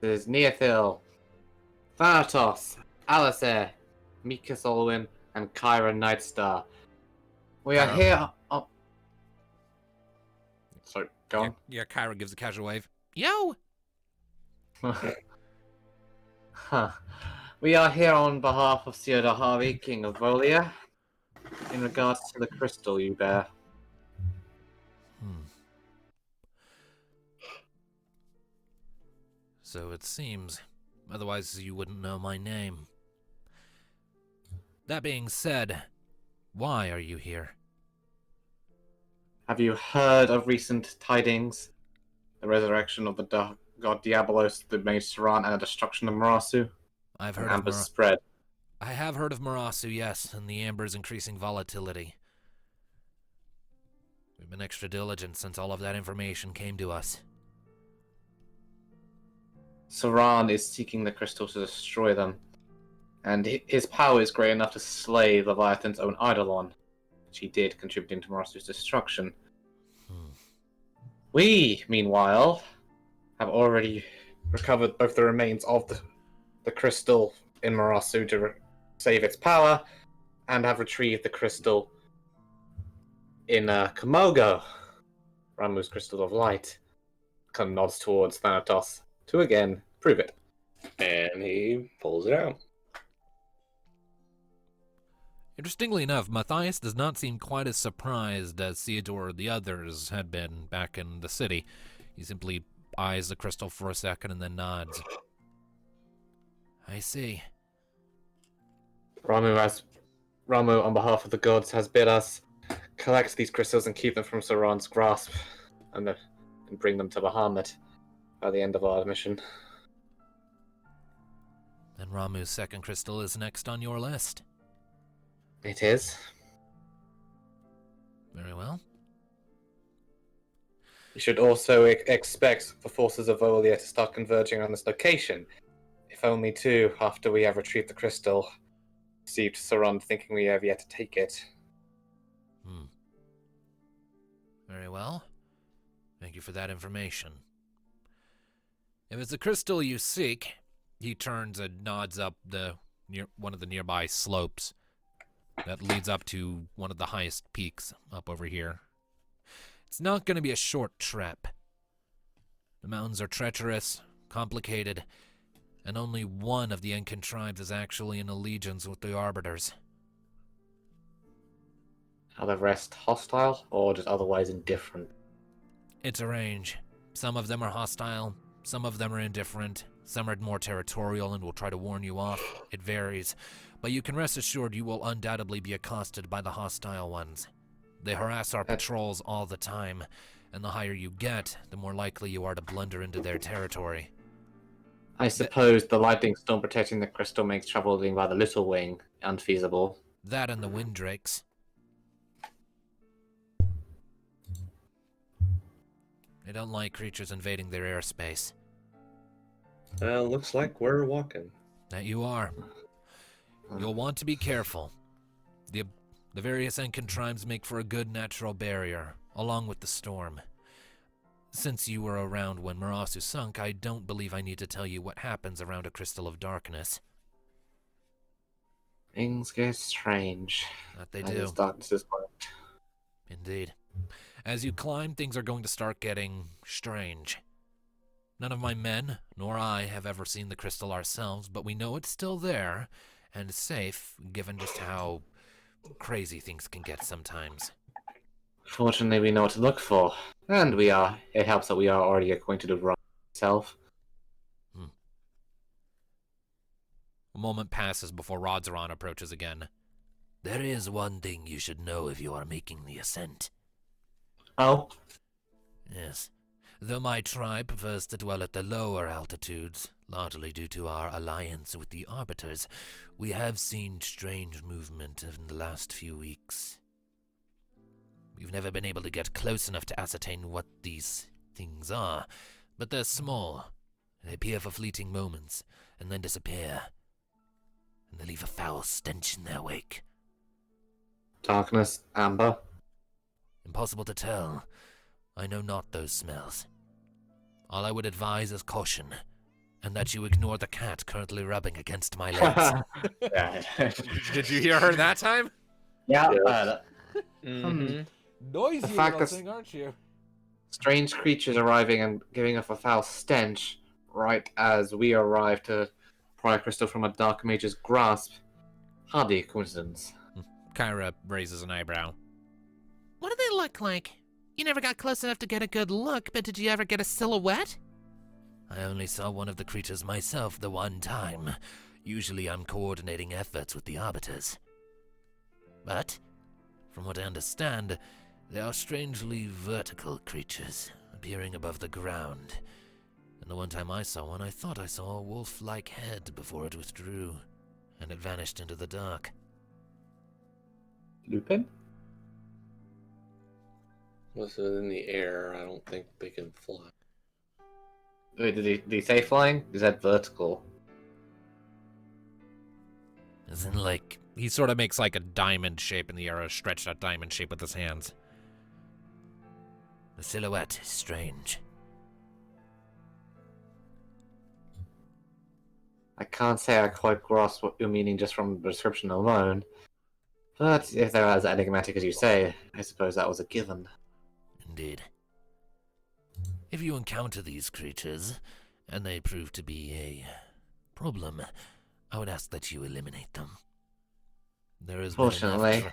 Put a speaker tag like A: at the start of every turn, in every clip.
A: This is Neothil, Thanatos, Alistair, Mika Solwyn, and Kyra Nightstar. We are here. Oh. Sorry, go on.
B: Yeah, Kyra gives a casual wave. Yo!
A: We are here on behalf of Theodore Harvey, King of Volia, in regards to the crystal you bear.
B: So it seems. Otherwise you wouldn't know my name. That being said, why are you here?
A: Have you heard of recent tidings? The resurrection of the god Diabolos, the mage Saran, and the destruction of Marasu?
B: I've heard
A: Amber's
B: of
A: spread.
B: I have heard of Marasu, yes, and the amber's increasing volatility. We've been extra diligent since all of that information came to us.
A: Saran is seeking the crystal to destroy them, and his power is great enough to slay Leviathan's own Eidolon, which he did, contributing to Marasu's destruction. We, meanwhile, have already recovered both the remains of the crystal in Marasu to save its power, and have retrieved the crystal in Komogo, Ramu's crystal of light. Kind of nods towards Thanatos to again prove it.
C: And he pulls it out.
B: Interestingly enough, Matthias does not seem quite as surprised as Theodore or the others had been back in the city. He simply eyes the crystal for a second and then nods. I see.
A: Ramu, on behalf of the gods, has bid us collect these crystals and keep them from Saran's grasp, and bring them to Bahamut by the end of our mission.
B: And Ramu's second crystal is next on your list.
A: It is.
B: Very well.
A: We should also expect the forces of Volia to start converging on this location, if only to, after we have retrieved the crystal, deceived Saran thinking we have yet to take it.
B: Very well. Thank you for that information. If it's the crystal you seek, he turns and nods up one of the nearby slopes that leads up to one of the highest peaks up over here. It's not going to be a short trip. The mountains are treacherous, complicated, and only one of the Enkin tribes is actually in allegiance with the Arbiters.
A: Are the rest hostile, or just otherwise indifferent?
B: It's a range. Some of them are hostile, some of them are indifferent, some are more territorial and will try to warn you off. It varies. But you can rest assured you will undoubtedly be accosted by the hostile ones. They harass our patrols all the time, and the higher you get, the more likely you are to blunder into their territory.
A: I suppose the lightning storm protecting the crystal makes traveling by the Little Wing unfeasible.
B: That and the Windrakes. They don't like creatures invading their airspace.
C: Well, looks like we're walking.
B: That you are. You'll want to be careful. The various Enkin tribes make for a good natural barrier, along with the storm. Since you were around when Marasu sunk, I don't believe I need to tell you what happens around a crystal of darkness.
A: Things get strange.
B: That they do.
A: Darkness is quiet.
B: Indeed. As you climb, things are going to start getting strange. None of my men, nor I, have ever seen the crystal ourselves, but we know it's still there, and safe, given just how crazy things can get sometimes.
A: Fortunately, we know what to look for, and it helps that we are already acquainted with Ron himself.
B: A moment passes before Rodzeron approaches again. There is one thing you should know if you are making the ascent.
A: Oh?
B: Yes. Though my tribe prefers to dwell at the lower altitudes, largely due to our alliance with the Arbiters, we have seen strange movement in the last few weeks. We've never been able to get close enough to ascertain what these things are, but they're small. They appear for fleeting moments, and then disappear. And they leave a foul stench in their wake.
A: Darkness, amber?
B: Impossible to tell. I know not those smells. All I would advise is caution, and that you ignore the cat currently rubbing against my legs.
A: Yeah.
B: Did you hear her that time?
A: Yeah.
C: Yes.
A: Hmm.
B: Noisy
A: The fact
B: little
A: that-
B: thing, aren't you?
A: Strange creatures arriving and giving off a foul stench right as we arrive to pry a crystal from a dark mage's grasp. Hardly a coincidence.
B: Kyra raises an eyebrow.
D: What do they look like? You never got close enough to get a good look, but did you ever get a silhouette?
B: I only saw one of the creatures myself the one time. Usually I'm coordinating efforts with the Arbiters. But, from what I understand, they are strangely vertical creatures, appearing above the ground. And the one time I saw one, I thought I saw a wolf-like head before it withdrew, and it vanished into the dark.
A: Lupin?
C: Was it in the air? I don't think they can fly.
A: Wait, did he say flying? Is that vertical?
B: As in, like, he sort of makes like a diamond shape in the air, a stretched out diamond shape with his hands. The silhouette is strange.
A: I can't say I quite grasp what you're meaning just from the description alone. But if they're as enigmatic as you say, I suppose that was a given.
B: Indeed. If you encounter these creatures, and they prove to be a problem, I would ask that you eliminate them. There is been enough
A: Fortunately.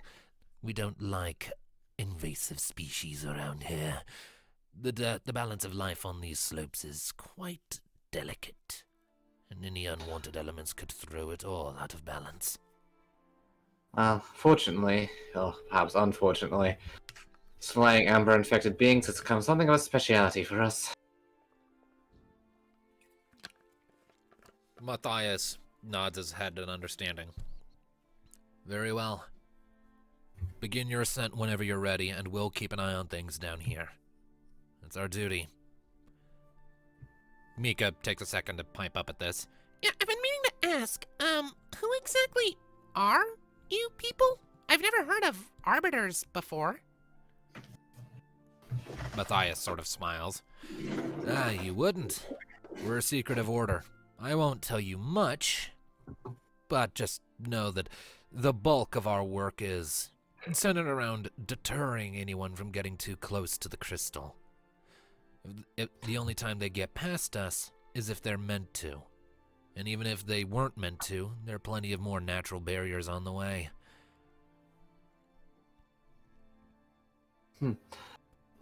B: we don't like invasive species around here. The balance of life on these slopes is quite delicate, and any unwanted elements could throw it all out of balance.
A: Well, fortunately, or perhaps unfortunately, slaying amber-infected beings has become something of a speciality for us.
B: Matthias nods his head in understanding. Very well. Begin your ascent whenever you're ready, and we'll keep an eye on things down here. It's our duty. Mika takes a second to pipe up at this.
D: Yeah, I've been meaning to ask, who exactly are you people? I've never heard of arbiters before.
B: Matthias sort of smiles. Ah, you wouldn't. We're a secretive order. I won't tell you much, but just know that the bulk of our work is centered around deterring anyone from getting too close to the crystal. The only time they get past us is if they're meant to. And even if they weren't meant to, there are plenty of more natural barriers on the way.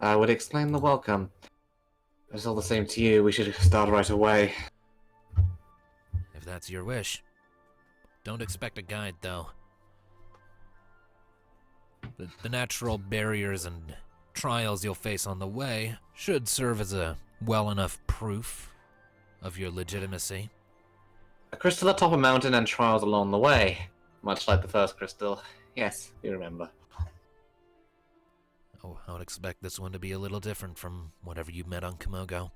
A: I would explain the welcome. If it's all the same to you, we should start right away.
B: If that's your wish. Don't expect a guide, though. The natural barriers and trials you'll face on the way should serve as a well enough proof of your legitimacy.
A: A crystal atop a mountain and trials along the way. Much like the first crystal. Yes, you remember.
B: Oh, I would expect this one to be a little different from whatever you met on Komogo.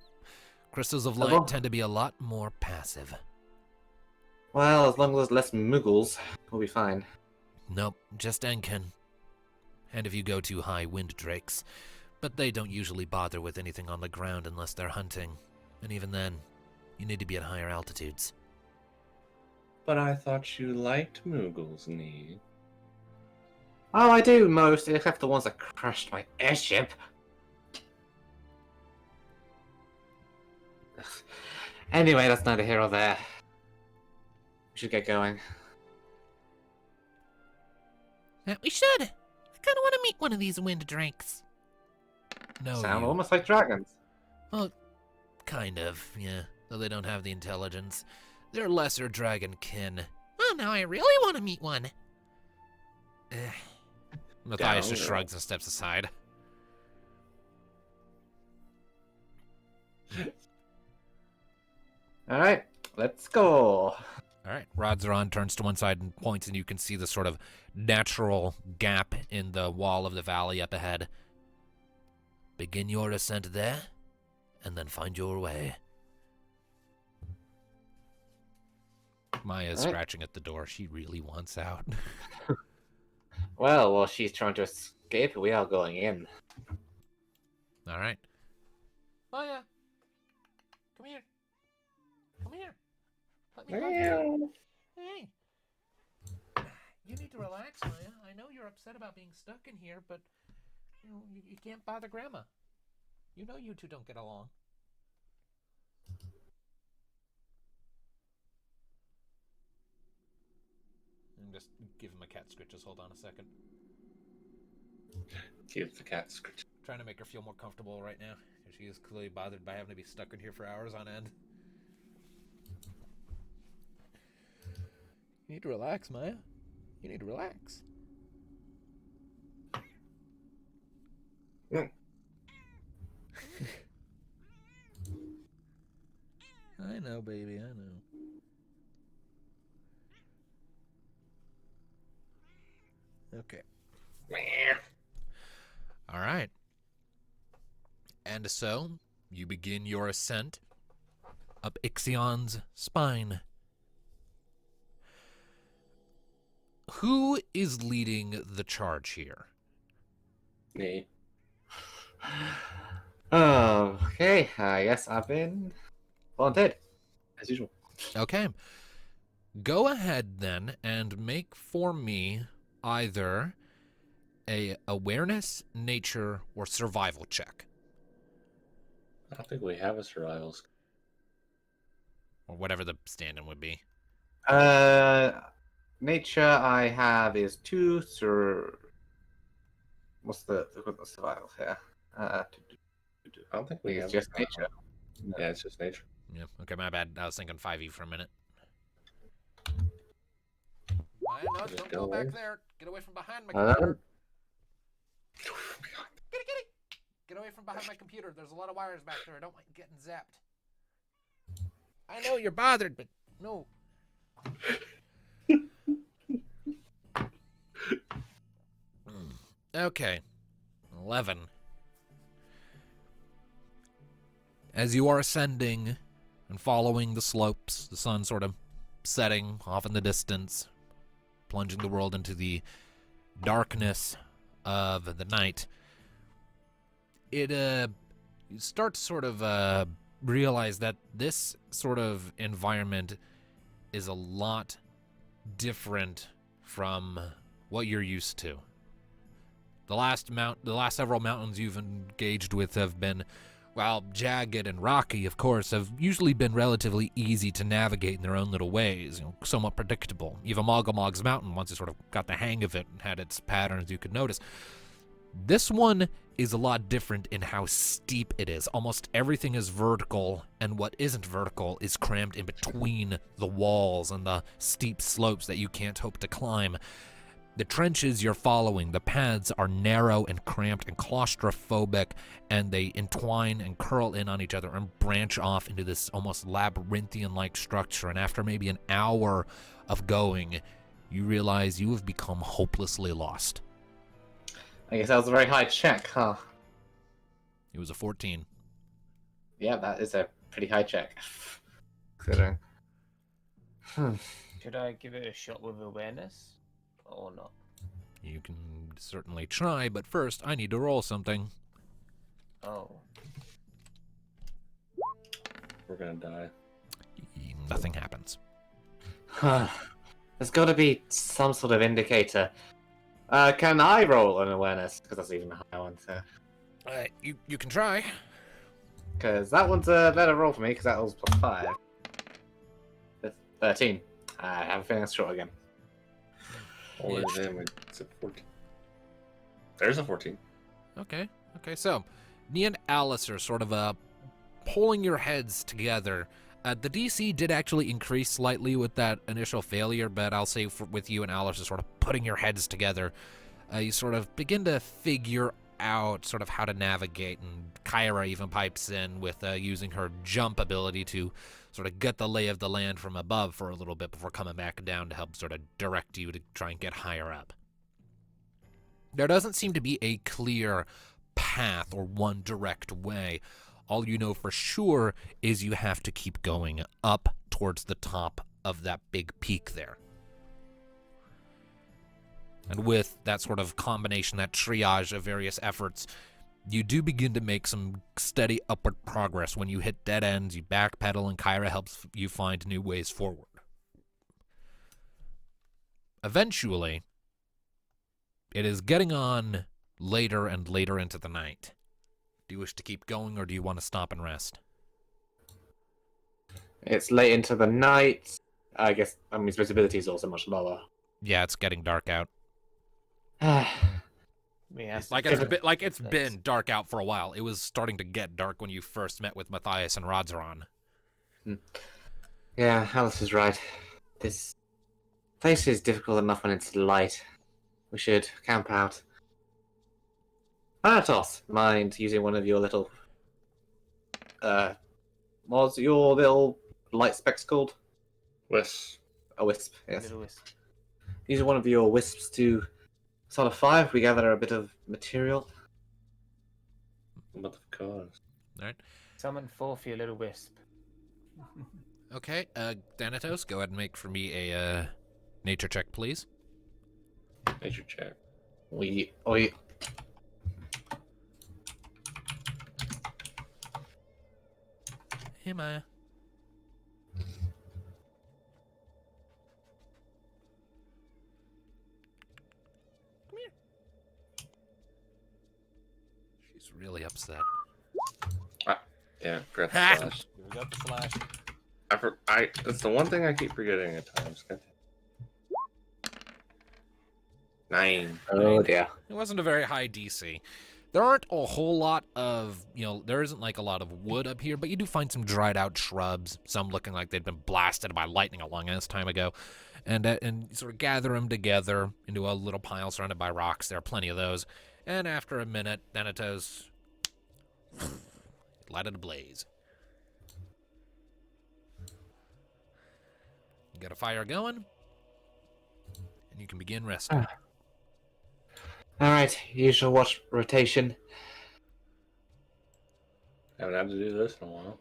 B: Crystals of
A: Oh.
B: light tend to be a lot more passive.
A: Well, as long as there's less muggles, we'll be fine.
B: Nope, just Enkin. And if you go too high, wind drakes. But they don't usually bother with anything on the ground unless they're hunting. And even then, you need to be at higher altitudes.
C: But I thought you liked Moogles, Nee.
A: Oh, I do most, except the ones that crashed my airship. Anyway, that's neither here or there. We should get going.
D: We should. I kind of want to meet one of these wind drakes.
B: No,
A: Sound
B: you...
A: almost like dragons.
B: Well, kind of, yeah. Though they don't have the intelligence. They're lesser dragon kin.
D: Oh, now I really want to meet one.
B: Matthias
C: Down,
B: just
C: girl.
B: shrugs and steps aside.
A: Alright, let's go.
B: Alright, Rodzeron turns to one side and points, and you can see the sort of natural gap in the wall of the valley up ahead. Begin your ascent there, and then find your way. Maya's
A: Alright.
B: scratching at the door. She really wants out.
A: Well, while she's trying to escape, we are going in.
B: Alright.
D: Maya, come here. Come here.
C: Meow.
B: Hey. You need to relax, Maya. I know you're upset about being stuck in here, but you can't bother Grandma. You know you two don't get along. And just give him a cat scritch. Just hold on a second.
C: Give the cat scratch.
B: Trying to make her feel more comfortable right now. She is clearly bothered by having to be stuck in here for hours on end. You need to relax, Maya. You need to relax.
C: Mm.
B: I know, baby, I know. Okay. All right. And so, you begin your ascent up Ixion's spine. Who is leading the charge here?
C: Me.
A: Oh, okay. Yes, I've been volunteered, as usual.
B: Okay. Go ahead then and make for me either a awareness, nature, or survival check.
C: I don't think we have a survival skill.
B: Or whatever the stand-in would be.
A: Nature I have is 2, what's the survival here?
C: I don't think we
A: It's
C: have
A: just
C: a survival.
A: nature.
C: Yeah, it's just nature.
B: Yeah, okay, my bad. I was thinking 5e for a minute. Maya, no,
C: Just
B: don't
C: go
B: go back
C: away.
B: there. Get away from behind my computer. Kitty! Get away from behind my computer. There's a lot of wires back there. I don't like getting zapped. I know you're bothered, but no. Okay. 11. As you are ascending and following the slopes, the sun sort of setting off in the distance, plunging the world into the darkness of the night, you start to sort of realize that this sort of environment is a lot different from what you're used to. The last several mountains you've engaged with have been, while jagged and rocky, of course, have usually been relatively easy to navigate in their own little ways, somewhat predictable. Even Mog's Mountain, once you sort of got the hang of it and had its patterns you could notice. This one is a lot different in how steep it is. Almost everything is vertical, and what isn't vertical is crammed in between the walls and the steep slopes that you can't hope to climb. The trenches you're following, the paths are narrow and cramped and claustrophobic, and they entwine and curl in on each other and branch off into this almost labyrinthian-like structure. And after maybe an hour of going, you realize you have become hopelessly lost.
A: I guess that was a very high check, huh?
B: It was a 14.
A: Yeah, that is a pretty high check. Considering.
E: Should I give it a shot with awareness? Or not?
B: You can certainly try, but first I need to roll something.
E: Oh.
C: We're gonna die.
B: Nothing happens.
A: There's got to be some sort of indicator. Can I roll an awareness? Because that's even a higher one. So.
B: You can try.
A: Because that one's a better roll for me, because that was +5. That's 13. I have a feeling that's short again.
C: Only then it's a 14. There's a 14.
B: Okay, so Nia and Alice are sort of pulling your heads together. The DC did actually increase slightly with that initial failure, but I'll say with you and Alice are sort of putting your heads together. You sort of begin to figure out sort of how to navigate, and Kyra even pipes in with using her jump ability to sort of get the lay of the land from above for a little bit before coming back down to help sort of direct you to try and get higher up. There doesn't seem to be a clear path or one direct way. All you know for sure is you have to keep going up towards the top of that big peak there. And with that sort of combination, that triage of various efforts, you do begin to make some steady upward progress. When you hit dead ends, you backpedal, and Kyra helps you find new ways forward. eventually, it is getting on later and later into the night. Do you wish to keep going, or do you want to stop and rest?
A: It's late into the night. I guess, visibility is also much lower.
B: Yeah, it's getting dark out.
E: We have to
B: Like
E: do
B: it's been dark out for a while. It was starting to get dark when you first met with Matthias and Rodzeron.
A: Yeah, Alice is right. This place is difficult enough when it's light. We should camp out. Thanatos, mind using one of your little... what's your little light specs called?
C: Wisp.
A: A wisp, yes.
E: little wisp.
A: Using one of your wisps to sort of fire, we gather a bit of material.
C: What of course.
B: All right.
E: Summon forth your little wisp.
B: Okay, Thanatos, go ahead and make for me a nature check, please.
C: Nature check.
A: We
B: Hey, Maya. Come here. She's really upset.
C: Yeah, forgot the
B: Ha!
C: slash.
E: We got the slash.
C: That's the one thing I keep forgetting at times. 9.
A: Oh dear.
B: It wasn't a very high DC. There aren't a whole lot of, there isn't like a lot of wood up here, but you do find some dried out shrubs, some looking like they'd been blasted by lightning a long ass time ago, and sort of gather them together into a little pile surrounded by rocks. There are plenty of those, and after a minute, Thanatos light it ablaze. You got a fire going, and you can begin resting.
A: Alright, usual watch rotation.
C: Haven't had to do this in a while.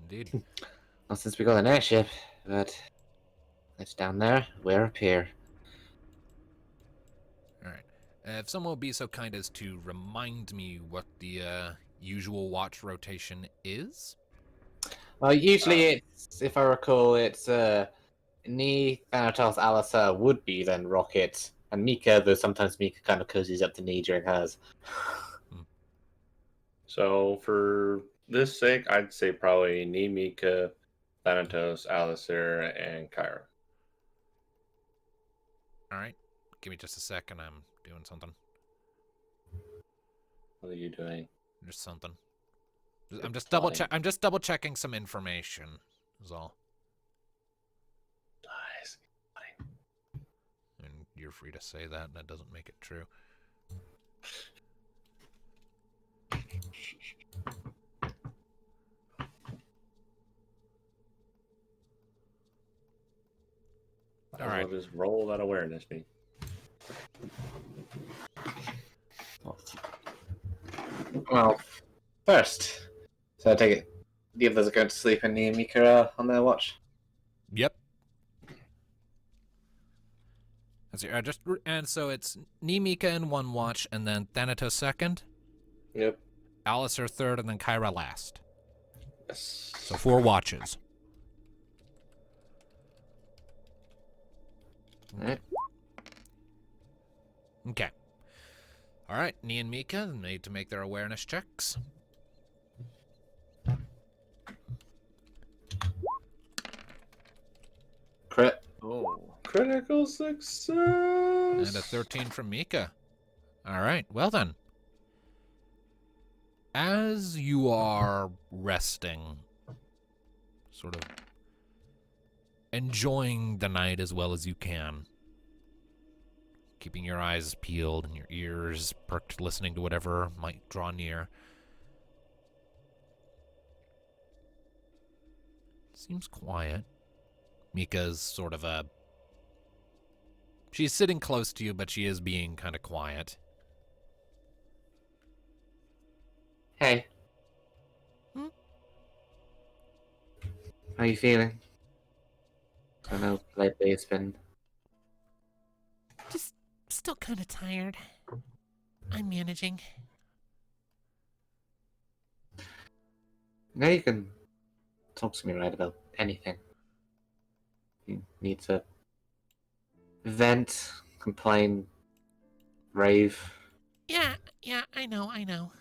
B: Indeed.
A: Not since we got an airship, but it's down there, we're up here.
B: All right. If someone would be so kind as to remind me what the usual watch rotation is.
A: Well, usually it's, if I recall, it's Ni, Thanatos, Alisa, Would-Be, then Rocket, and Mika, though sometimes Mika kind of cozies up to Ni during hers.
C: So for this sake, I'd say probably Mika, Thanatos, Alistair, and Kyra.
B: All right. Give me just a second. I'm doing something.
C: What are you doing?
B: Just something.
C: Good
B: I'm just
C: plotting.
B: I'm just double checking some information. Is all.
C: Nice.
B: And you're free to say that. That doesn't make it true. All right.
C: Just roll that awareness, me.
A: Well, first, so I take it the others are going to sleep and Ni and Mika are on their watch.
B: Yep. And so it's Mika in one watch, and then Thanatos second,
C: Yep.
B: Alistair third, and then Kyra last.
C: Yes.
B: So 4 watches.
A: Alright.
B: Okay. All right, Ni and Mika need to make their awareness checks.
A: Crit.
E: Oh.
C: Critical success.
B: And a 13 from Mika. All right, well then. As you are resting, sort of enjoying the night as well as you can, keeping your eyes peeled and your ears perked, listening to whatever might draw near. Seems quiet. Mika's sort of she's sitting close to you, but she is being kind of quiet.
A: Hey.
D: Hmm?
A: How are you feeling? I know lately it's been...
D: Just still kind of tired. I'm managing.
A: Now you can talk to me right about anything. You need to vent, complain, rave.
D: Yeah, I know.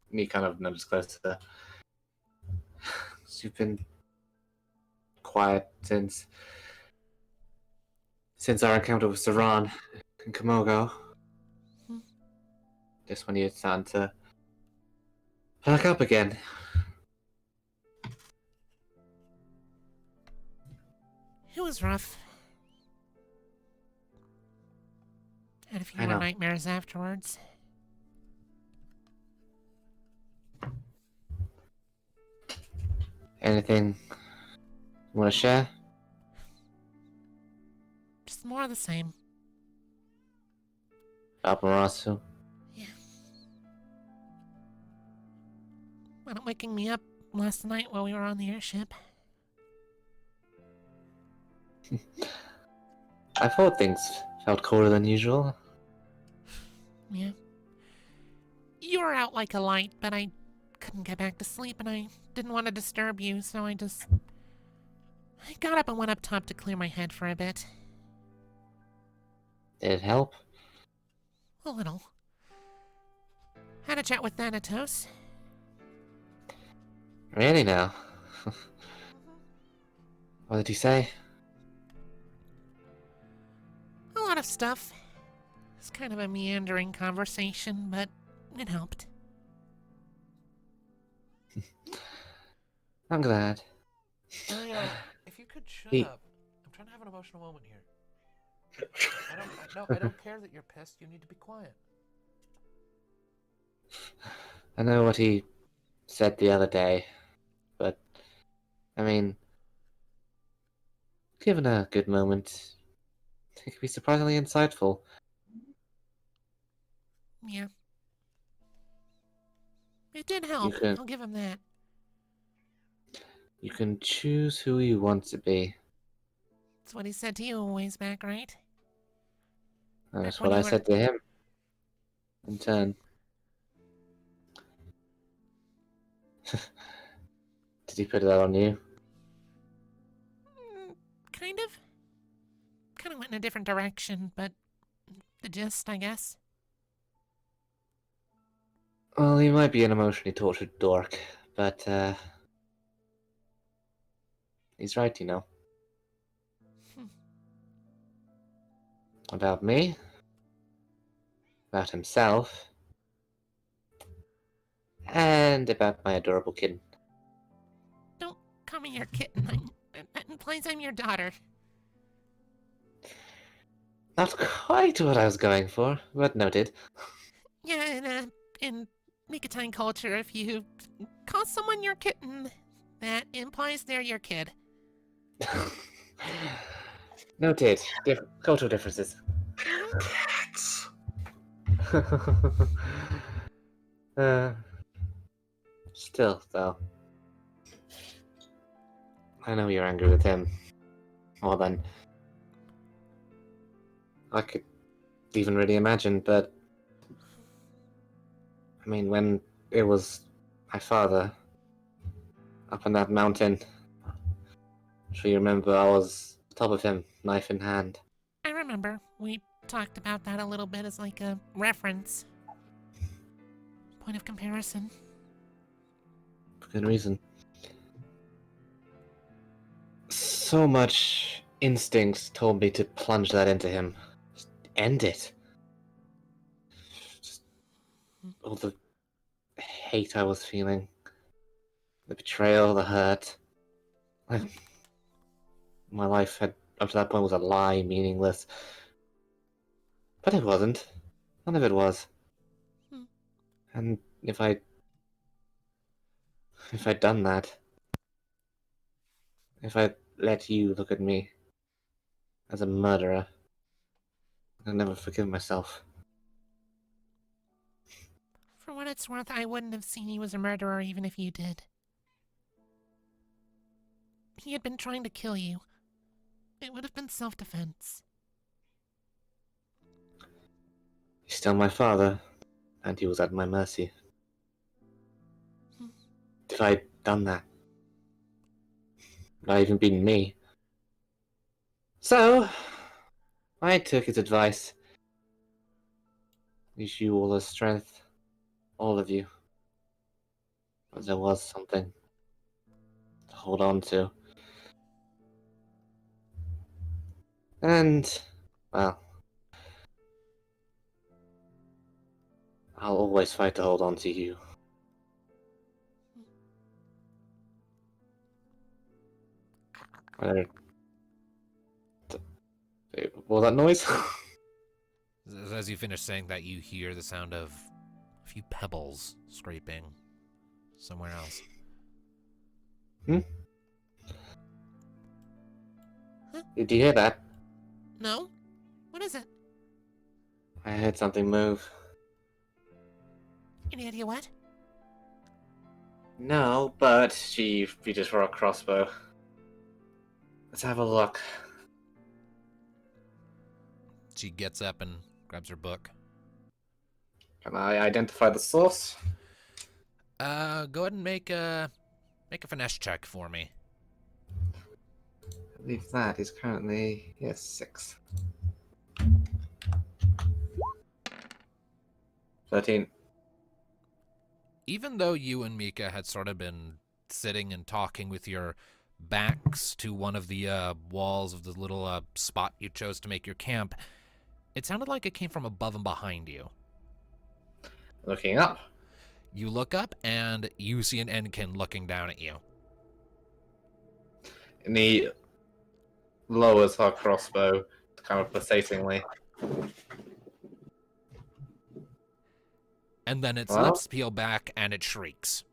A: Me kind of nudges close to the. You've been quiet since our encounter with Saran and Komogo.
D: Hmm.
A: Just when you're starting to perk up again.
D: It was rough. Had a few
A: I
D: more
A: know.
D: nightmares afterwards.
A: Anything you want to share?
D: Just more of the same.
A: About Marasu?
D: Yeah. Wound up waking me up last night while we were on the airship.
A: I thought things felt colder than usual.
D: Yeah. You were out like a light, but I couldn't get back to sleep and I didn't want to disturb you, so I got up and went up top to clear my head for a bit.
A: Did it help?
D: A little. Had a chat with Thanatos.
A: Really now? What did he say?
D: A lot of stuff. It's kind of a meandering conversation, but it helped.
A: I'm glad.
B: If you could shut
A: He-
B: up. I'm trying to have an emotional moment here. I don't care that you're pissed. You need to be quiet.
A: I know what he said the other day, but I mean, given a good moment, it could be surprisingly insightful.
D: Yeah. It did help.
A: can-
D: I'll give him that.
A: You can choose who you want to be.
D: That's what he said to you a ways back, right?
A: That's
D: Back when
A: what
D: you
A: I
D: were-
A: said to him. In turn. Did he put that on you?
D: Kind of. Kind of went in a different direction, but the gist, I guess.
A: Well, he might be an emotionally tortured dork, but he's right, you know.
D: Hmm.
A: About me, about himself, and about my adorable kitten.
D: Don't call me your kitten. That implies I'm your daughter.
A: Not quite what I was going for, but noted.
D: Yeah, in Mikatine culture, if you call someone your kitten, that implies they're your kid.
A: Noted. Cultural differences.
C: Cats.
A: uh, Still, though, I know you're angry with him. More than I could even really imagine, but I mean, when it was my father up on that mountain, I'm sure you remember I was on top of him, knife in hand.
D: I remember. We talked about that a little bit as like a reference. Point of comparison.
A: For good reason. So much instinct told me to plunge that into him. Just end it. Just all the hate I was feeling. The betrayal, the hurt. My life had, up to that point, was a lie, meaningless. But it wasn't. None of it was.
D: Hmm.
A: And if I'd done that, if I'd let you look at me as a murderer, I'd never forgive myself.
D: For what it's worth, I wouldn't have seen you as a murderer even if you did. He had been trying to kill you. It would have been self-defense.
A: He's still my father, and he was at my mercy.
D: Hmm.
A: If I'd done that, not even beaten me. So, I took his advice. Wish you all the strength, all of you. But there was something to hold on to. And, well, I'll always fight to hold on to you. What was that noise?
B: As you finish saying that, you hear the sound of a few pebbles scraping somewhere else.
A: Did you hear that?
D: No? What is it?
A: I heard something move.
D: Any idea what?
A: No, but she reaches for a crossbow. Let's have a look.
B: She gets up and grabs her book.
A: Can I identify the source?
B: Go ahead and make a finesse check for me.
A: I believe that is currently 6. 13.
B: Even though you and Mika had sort of been sitting and talking with your backs to one of the walls of the little spot you chose to make your camp, it sounded like it came from above and behind you.
A: Looking up.
B: You look up and you see an Enkin looking down at you.
A: And he lowers her crossbow kind of beseechingly.
B: And then its
A: Well?
B: lips peel back and it shrieks.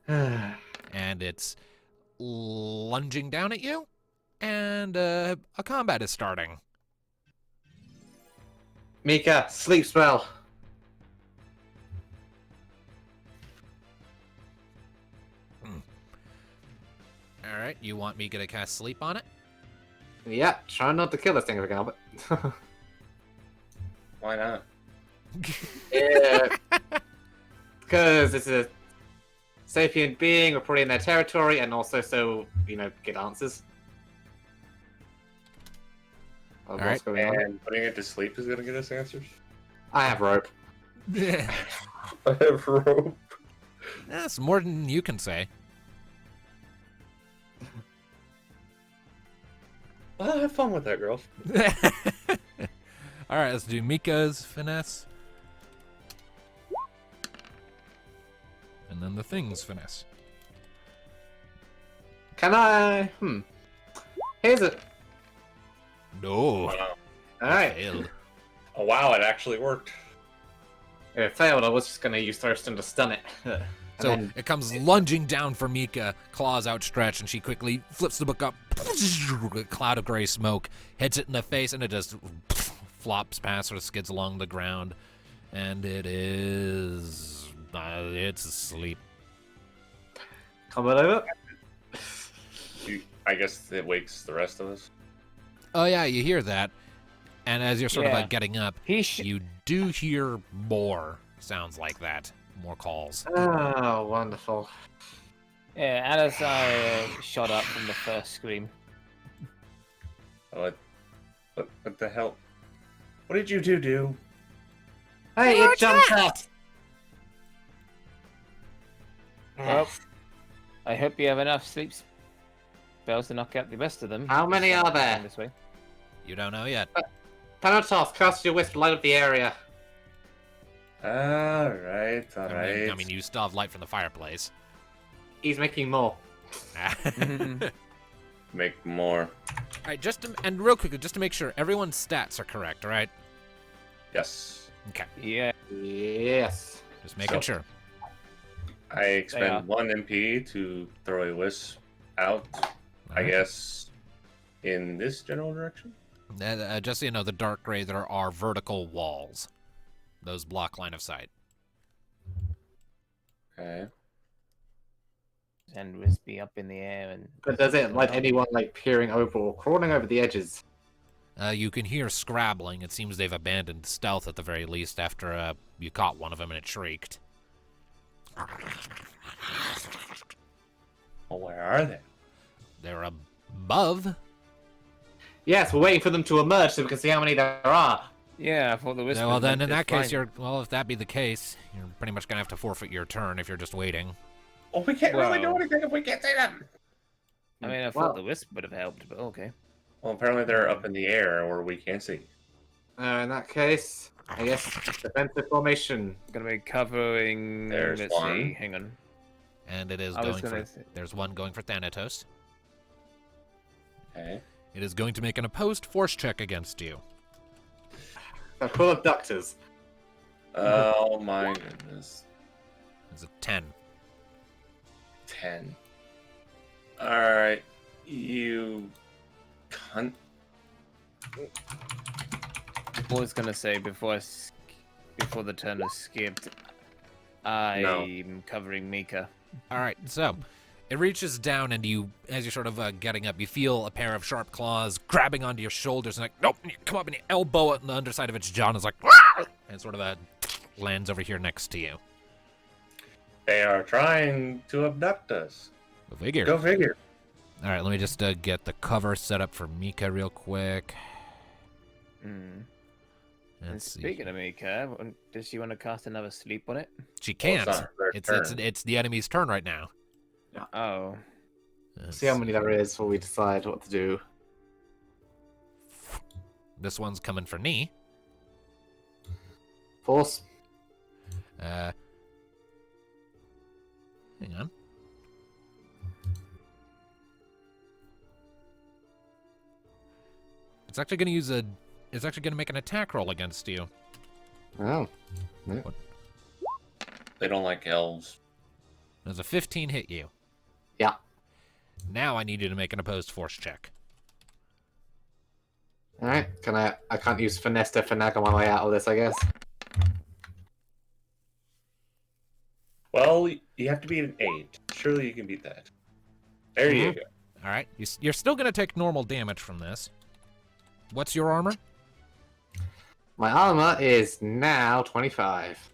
B: And it's lunging down at you, and a combat is starting.
A: Mika, sleep spell.
B: All right, you want Mika to cast sleep on it?
A: Yeah, try not to kill this thing if I can help it.
C: Why not?
A: Yeah. Because it's a sapient being, we're probably in their territory, and also so, get answers. Of
B: Alright.
A: what's going on.
C: And putting it to sleep is gonna get us answers.
A: I have rope.
C: I have rope.
B: That's more than you can say.
C: Well, have fun with that, girls.
B: All right, let's do Mika's finesse. And then the thing's finesse.
A: Can I? Here's it.
B: No.
C: Wow.
A: Alright.
B: Failed.
C: Oh wow, it actually worked.
A: If it failed, I was just gonna use Thurston to stun it.
B: So
A: then-
B: it comes lunging down for Mika, claws outstretched, and she quickly flips the book up. A cloud of gray smoke hits it in the face, and it just flops past, sort of skids along the ground. And it is... it's asleep.
A: Combat over.
C: I guess it wakes the rest of us.
B: Oh, yeah, you hear that. And as you're sort of
E: Yeah.
B: like getting up, you do hear more sounds like that. More calls.
A: Oh, wonderful.
E: Yeah, and as I shot up from the first scream.
C: What the hell? What did you do?
A: Hey, it jumped up!
E: Well, I hope you have enough sleep spells to knock out the rest of them.
A: How many are there?
E: This way.
B: You don't know yet.
A: Thanatos, cast your wisp, light up the area.
C: Alright.
B: I mean, you still have light from the fireplace.
A: He's making more.
C: Make more.
B: Alright, and real quickly, just to make sure, everyone's stats are correct, right?
C: Yes.
B: Okay,
E: Yeah.
A: Yes.
B: just making
C: So-
B: sure.
C: I expend
E: Yeah.
C: 1 MP to throw a wisp out, I
B: Alright.
C: guess, in this general direction.
B: Just so you know, the dark gray, there are vertical walls. Those block line of sight.
C: Okay.
E: And wispy up in the air and.
A: But does it like anyone peering over or crawling over the edges?
B: You can hear scrabbling. It seems they've abandoned stealth at the very least after you caught one of them and it shrieked.
C: Well, where are they?
B: They're above.
A: Yes, we're waiting for them to emerge so we can see how many there are.
E: Yeah, I thought the whisper.
B: Well, then in that case, if that be the case, you're pretty much gonna have to forfeit your turn if you're just waiting.
C: Well, we can't really do
E: Well-
C: anything if we can't see them.
E: I mean, I
A: Well-
E: thought the whisper would have helped, but okay.
C: Well, apparently they're up in the air where we can't see.
A: In that case, I guess defensive formation.
E: Gonna be covering.
C: There's
E: let's
C: one.
E: see. Hang on.
B: And it is
E: I was
B: going
E: gonna
B: for.
E: say-
B: There's one going for Thanatos.
C: Okay.
B: It is going to make an opposed force check against you.
A: They're full of ductors.
C: Oh my goodness.
B: It's a 10.
C: 10. Alright. You cunt.
E: I was gonna say before the turn is skipped, I'm covering Mika.
B: All right, so it reaches down, and you, as you're sort of getting up, you feel a pair of sharp claws grabbing onto your shoulders, and like, nope, and you come up and you elbow it, and the underside of its jaw is like, and sort of lands over here next to you.
C: They are trying to abduct us.
B: Go figure.
C: Go figure.
B: All right, let me just get the cover set up for Mika real quick.
E: Mm. And
B: Let's see.
E: speaking of Mika, does she want to cast another sleep on it?
B: She
C: Well, it's
B: can't.
C: not their turn.
B: It's the enemy's turn right now.
E: Oh,
B: Let's
A: See how many there is before we decide what to do.
B: This one's coming for me.
A: Force.
B: Hang on. It's actually going to use a. It's actually going to make an attack roll against you.
A: Oh.
C: They don't like elves.
B: Does a 15 hit you?
A: Yeah.
B: Now I need you to make an opposed force check.
A: Alright. I can't use finesse to finagle my way out of this, I guess.
C: Well, you have to beat an 8. Surely you can beat that. There you
A: Mhm.
C: go.
B: All right, you're still going to take normal damage from this. What's your armor?
A: My armor is now 25.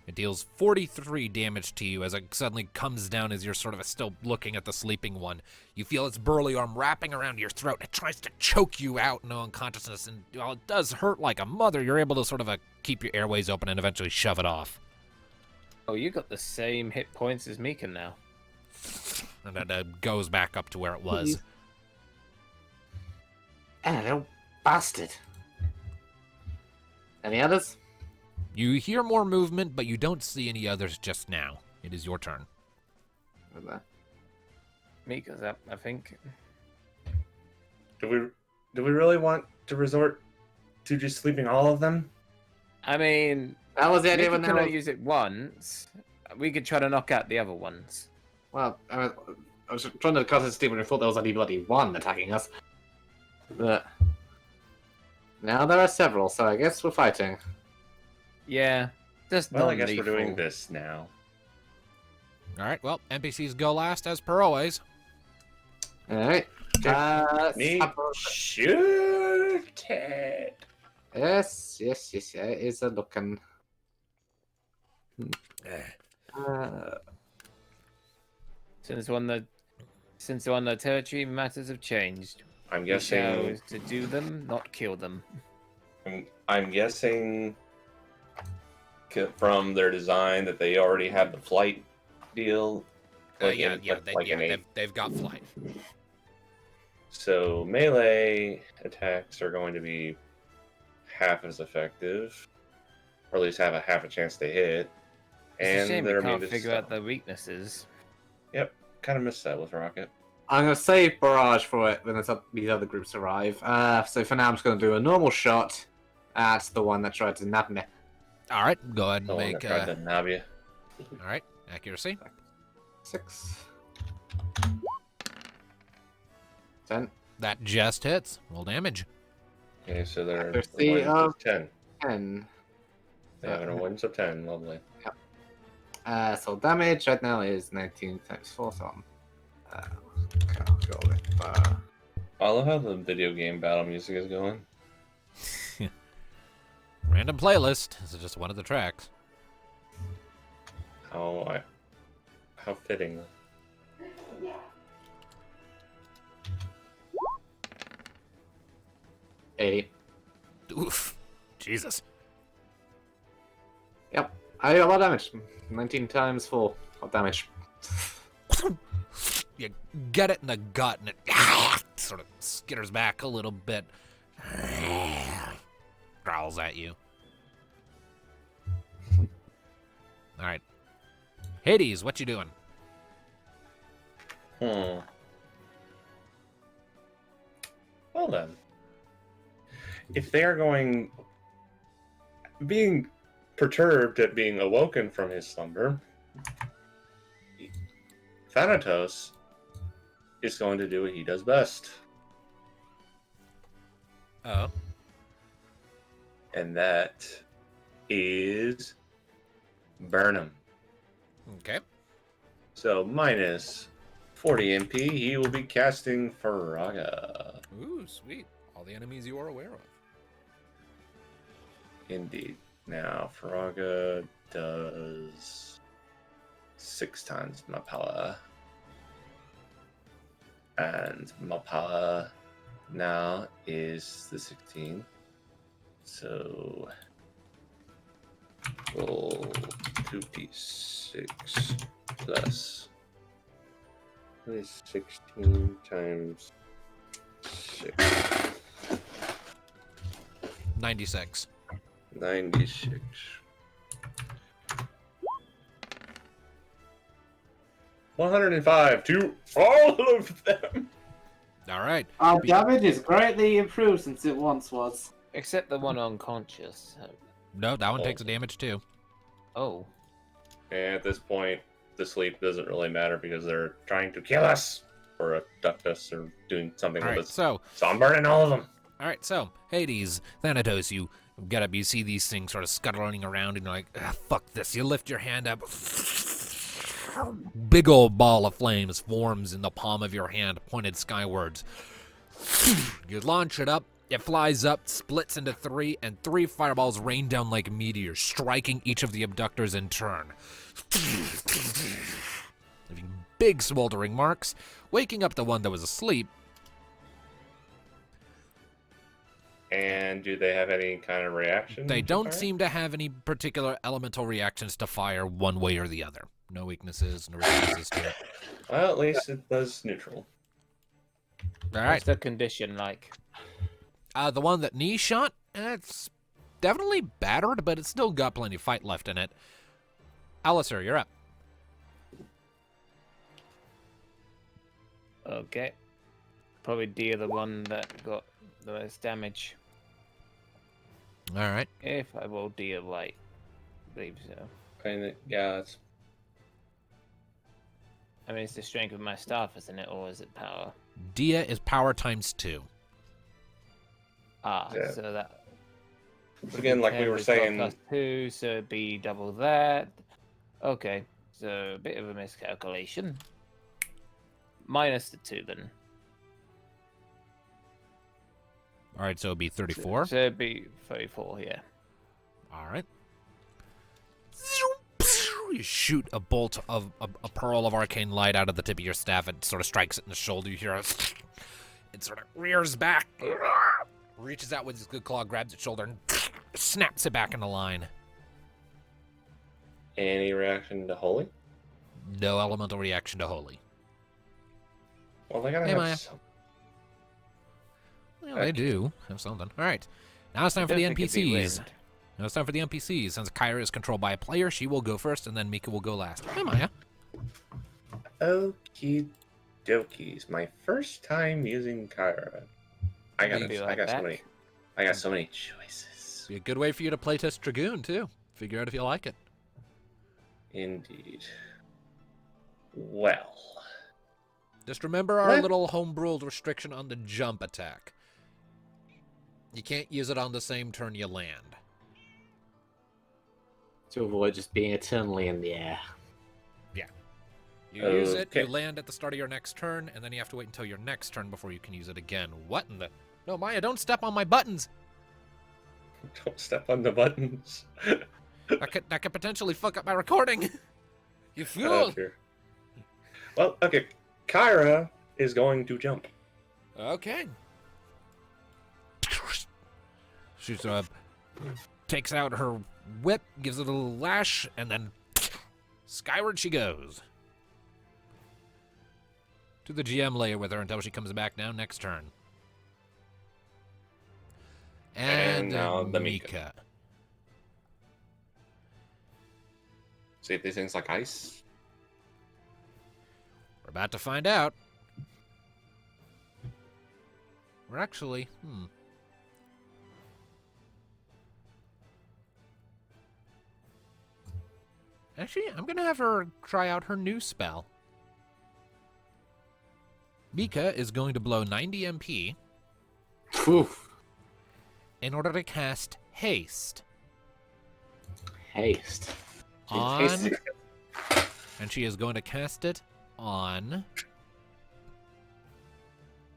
B: It deals 43 damage to you as it suddenly comes down as you're sort of still looking at the sleeping one. You feel its burly arm wrapping around your throat. It tries to choke you out into unconsciousness, and while it does hurt like a mother, you're able to sort of keep your airways open and eventually shove it off.
E: oh, you got the same hit points as Mika now.
B: And it goes back up to where it was.
A: Little bastard. Any others?
B: You hear more movement, but you don't see any others just now. It is your turn.
E: Mika's up, I think.
C: Do we really want to resort to just sleeping all of them?
E: I mean,
A: That was the idea
E: Mika
A: when
E: can
A: they
E: only
A: were...
E: use it once. We could try to knock out the other ones.
A: Well, I was trying to cast it Steve when I thought there was only bloody one attacking us. But... now there are several, so I guess we're fighting.
E: Yeah, just
C: Well,
E: not
C: I guess we're doing
E: lethal.
C: this now.
B: All right, well, NPCs go last as per always.
A: Alright.
C: Me shoot it.
A: Yes, it is a looking.
E: Since on the territory, matters have changed.
C: I'm
E: We
C: guessing.
E: chose to do them, not kill them.
C: I'm guessing from their design that they already have the flight deal. Like an 8.
B: They've got flight.
C: So melee attacks are going to be half as effective, or at least have a half a chance to hit.
E: It's a shame we
C: they're
E: can't
C: immune to
E: figure
C: stun.
E: out their weaknesses.
C: Yep, kind of missed that with Rocket.
A: I'm going to save Barrage for it when these other groups arrive. So for now, I'm just going to do a normal shot at the one that tried to nab me.
B: All right, go ahead and
C: The one
B: make.
C: that tried to nab you.
B: All right, accuracy.
A: 6. 10.
B: That just hits. Roll damage.
C: Okay, so they're
A: Accuracy
C: avoidance
A: of-
C: of 10.
A: 10.
C: They have an avoidance of 10. Lovely.
A: So damage right now is 19 times 4, so I'll go with...
C: I love how the video game battle music is going.
B: Random playlist. This is just one of the tracks.
C: How fitting.
A: 80.
B: Oof. Jesus.
A: Yep. I did a lot of damage. 19 times 4 of damage.
B: You get it in the gut, and it sort of skitters back a little bit. Growls at you. All right. Hades, what you doing?
C: Well then. If they are being perturbed at being awoken from his slumber, Thanatos is going to do what he does best.
B: Oh.
C: And that is burn him.
B: Okay.
C: So minus 40 MP, he will be casting Faraga.
B: Ooh, sweet. All the enemies you are aware of.
C: Indeed. Now, Faraga does 6 times my power. And my power now is the 16. So, roll 2d6 plus. What is 16 times 6?
B: 96.
C: 96. $105 to all of them.
B: All right.
F: Our damage is greatly improved since it once was.
E: Except the one unconscious.
B: No, that one takes a damage too.
E: Oh.
C: And at this point, the sleep doesn't really matter because they're trying to kill us or abduct us or doing something
B: All
C: with
B: right.
C: us.
B: So
C: I'm burning all of them.
B: All right, so Hades, Thanatos, you get up, you see these things sort of scuttling around, and you're like, fuck this. You lift your hand up. Big old ball of flames forms in the palm of your hand, pointed skywards. You launch it up, it flies up, splits into 3, and 3 fireballs rain down like meteors, striking each of the abductors in turn. Leaving big smoldering marks, waking up the one that was asleep.
C: And do they have any kind of reaction?
B: They
C: to
B: don't
C: fire?
B: seem to have any particular elemental reactions to fire one way or the other. No weaknesses, no responses to it.
C: Well, at least it does neutral.
B: All
E: What's
B: right.
E: the condition like?
B: The one that knee shot, it's definitely battered, but it's still got plenty of fight left in it. Alistair, you're up.
E: Okay. Probably Dia the one that got the most damage.
B: All right.
E: If I roll Dia right. I believe so.
C: Yeah, it's
E: I mean, it's the strength of my staff, isn't it? Or is it power?
B: Dia is power times 2.
E: Ah,
C: Yeah.
E: so that...
C: But again, like we
E: 10
C: were
E: we've got
C: saying,
E: plus 2, so it'd be double that. Okay, so a bit of a miscalculation. Minus the 2 then.
B: All right, so it'd be 34.
E: So it'd be 34, yeah.
B: All right. You shoot a bolt of a pearl of arcane light out of the tip of your staff and sort of strikes it in the shoulder. You hear it sort of rears back, reaches out with his good claw, grabs its shoulder, and snaps it back into line.
C: any reaction to holy?
B: No elemental reaction to holy.
C: Well, they gotta
B: Hey,
C: have
B: Maya.
C: some.
B: Well, they do have something. All right. Now it's time for the
E: Don't think it'd be
B: NPCs.
E: wind.
B: Now it's time for the NPCs. Since Kyra is controlled by a player, she will go first, and then Mika will go last. Hey, Maya.
C: Okie dokies. My first time using Kyra. I got
E: Maybe
C: so
E: like that.
C: I got so many choices.
B: Be a good way for you to playtest Dragoon, too. Figure out if you like it.
C: Indeed. Well,
B: Just remember our
C: What?
B: little home-brewed restriction on the jump attack. You can't use it on the same turn you land.
A: To avoid just being eternally in the air.
B: You use it, you
C: Okay.
B: land at the start of your next turn, and then you have to wait until your next turn before you can use it again. What in the... No, Maya, don't step on my buttons!
C: Don't step on the buttons.
B: That could potentially fuck up my recording. You
C: Oh,
B: fool.
C: dear. Well, okay. Kyra is going to jump.
B: Okay. She takes out her whip, gives it a little lash, and then skyward she goes. To the GM layer with her until she comes back down next turn.
C: And now the
B: Mika.
C: See if these things like ice.
B: We're about to find out. We're actually, Actually, I'm gonna have her try out her new spell. Mika is going to blow 90 MP
F: Oof.
B: in order to cast Haste
F: Haste.
B: on,
F: Haste.
B: and she is going to cast it on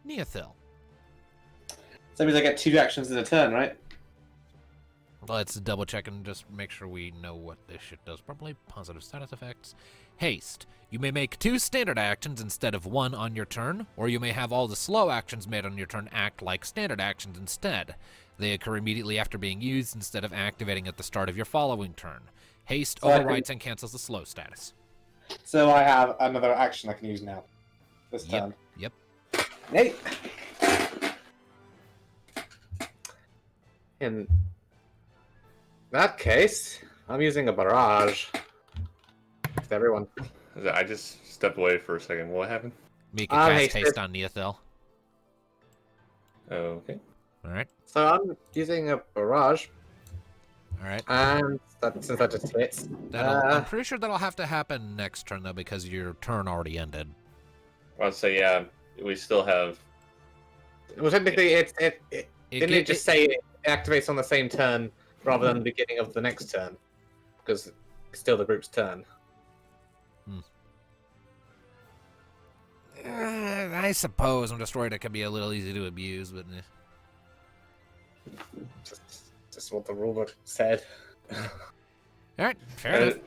B: Neothil.
F: So that means I get 2 actions in a turn, right?
B: Let's double check and just make sure we know what this shit does properly. Positive status effects. Haste. You may make 2 standard actions instead of 1 on your turn, or you may have all the slow actions made on your turn act like standard actions instead. They occur immediately after being used instead of activating at the start of your following turn. Haste
F: So I
B: overrides and cancels the slow status.
F: So I have another action I can use now. This
B: Yep.
F: turn.
B: Yep.
F: Hey!
A: In that case, I'm using a barrage. With everyone.
C: I just stepped away for a second. What happened?
B: Mika cast
A: hasted.
B: Haste on Neothil.
C: Okay.
B: Alright.
A: So I'm using a barrage,
B: Alright.
A: and since that just hits,
B: I'm pretty sure that'll have to happen next turn, though, because your turn already ended.
C: I'd say, yeah, we still have.
A: well, technically, didn't
B: ga-
A: it just say it activates on the same turn rather than the beginning of the next turn? Because it's still the group's turn.
B: I suppose I'm just worried it can be a little easy to abuse, but
A: Just what the rulebook said.
B: alright, fair enough.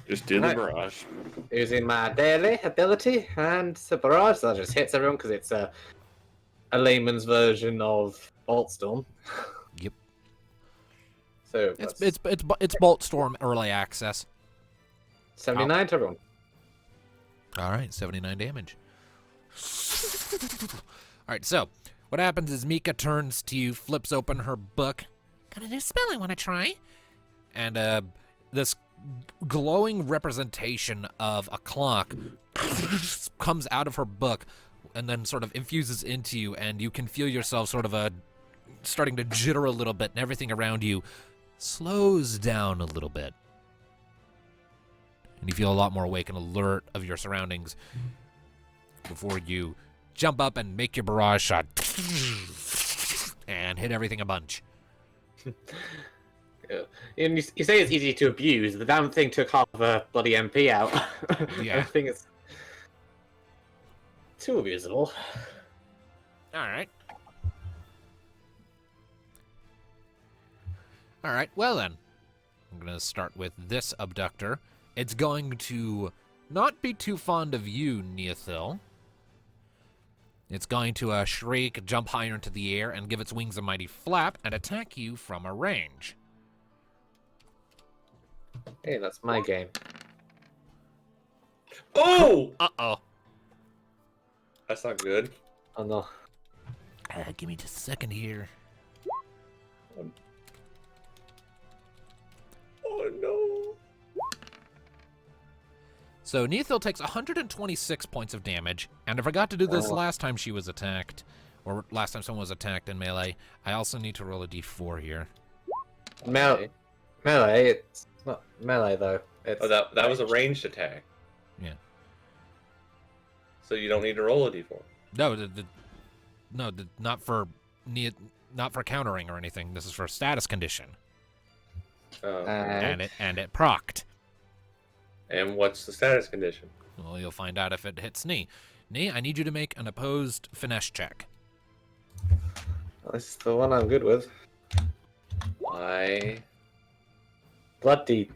C: Just do the
A: Right.
C: barrage.
A: Using my daily ability and the barrage, that just hits everyone because it's a layman's version of Boltstorm.
B: Yep.
A: So
B: It's Bolt Storm early access.
A: 79 to everyone.
B: Alright, 79 damage. Alright, so what happens is Mika turns to you, flips open her book,
D: Got a new spell I want to try.
B: and this glowing representation of a clock comes out of her book and then sort of infuses into you, and you can feel yourself sort of starting to jitter a little bit, and everything around you slows down a little bit. And you feel a lot more awake and alert of your surroundings before you jump up and make your barrage shot and hit everything a bunch.
A: And you say it's easy to abuse. The damn thing took half of a bloody MP out.
B: Yeah.
A: I think it's too abusable.
B: Alright. Alright, well then. I'm going to start with this abductor. It's going to not be too fond of you, Neothil. It's going to shriek, jump higher into the air, and give its wings a mighty flap, and attack you from a range.
A: Hey, that's my game.
C: Oh!
B: Uh-oh.
C: That's not good.
A: Oh no.
B: Give me just a second here.
C: Oh no.
B: So Neothil takes 126 points of damage, and I forgot to do this
A: Oh.
B: last time she was attacked, or last time someone was attacked in melee. I also need to roll a d4 here.
A: Melee, it's not melee though. It's
C: Oh, that was a ranged attack.
B: Yeah.
C: So you don't need to roll a d4.
B: No, not for countering or anything. This is for status condition,
C: Oh.
B: and it procced.
C: And what's the status condition?
B: Well, you'll find out if it hits knee. Knee, I need you to make an opposed finesse check.
A: This is the one I'm good with.
C: I.
A: Bloody.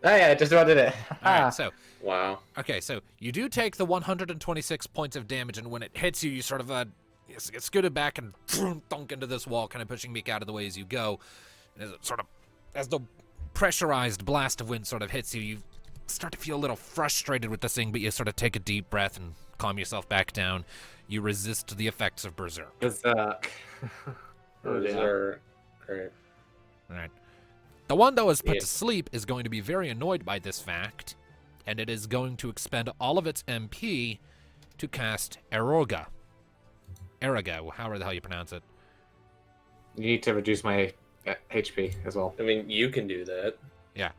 A: Oh yeah, just about did it.
B: All right, so
C: Wow.
B: okay, so you do take the 126 points of damage, and when it hits you, you sort of get scooted back and thunk into this wall, kind of pushing Meek out of the way as you go. And as the pressurized blast of wind sort of hits you, you start to feel a little frustrated with this thing, but you sort of take a deep breath and calm yourself back down. You resist the effects of Berserk.
A: Berserk. Oh, dear.
C: Berserk. Great.
B: All right. The one that was put
C: Yeah.
B: to sleep is going to be very annoyed by this fact, and it is going to expend all of its MP to cast Eroga. Eroga, however the hell you pronounce it.
A: You need to reduce my HP as well.
C: I mean, you can do that.
A: Yeah.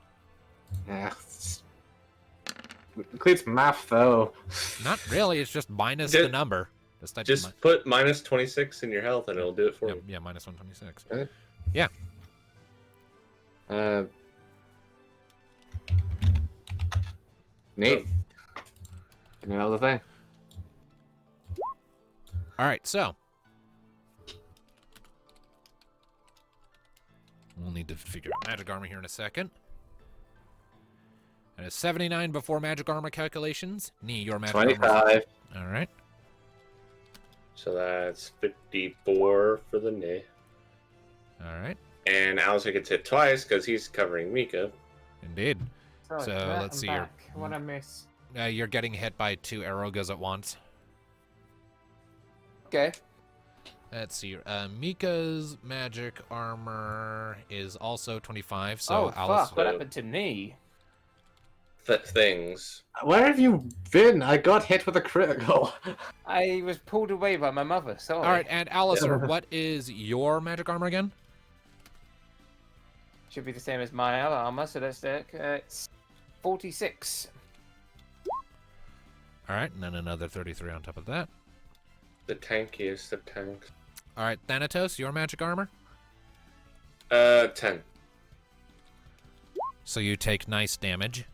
A: Includes math though.
B: Not really, it's just minus
C: Ju-
B: the number. Just type
C: Just put minus 26 in your health and it'll do it for you.
B: yeah, minus 126.
A: Okay.
B: Yeah.
A: Neat. Another thing.
B: All right, so we'll need to figure out magic armor here in a second. And it's 79 before magic armor calculations. Nee, your magic armor.
A: 25.
B: All right.
C: So that's 54 for the knee.
B: All right.
C: And Alistair gets hit twice because he's covering Mika.
B: Indeed.
E: Sorry,
B: So,
E: Matt,
B: let's
E: I'm
B: see here.
E: back. What I miss?
B: You're getting hit by 2 Erogas at once.
E: Okay.
B: Let's see. Mika's magic armor is also 25. So Alice.
E: Fuck! What happened to me?
C: Things.
A: Where have you been? I got hit with a critical.
E: I was pulled away by my mother. Sorry.
B: All right, and Alistair, what is your magic armor again?
E: Should be the same as my other armor, so that's it's 46.
B: All right, and then another 33 on top of that.
C: The tankiest of tanks.
B: All right, Thanatos, your magic armor.
C: 10.
B: So you take nice damage.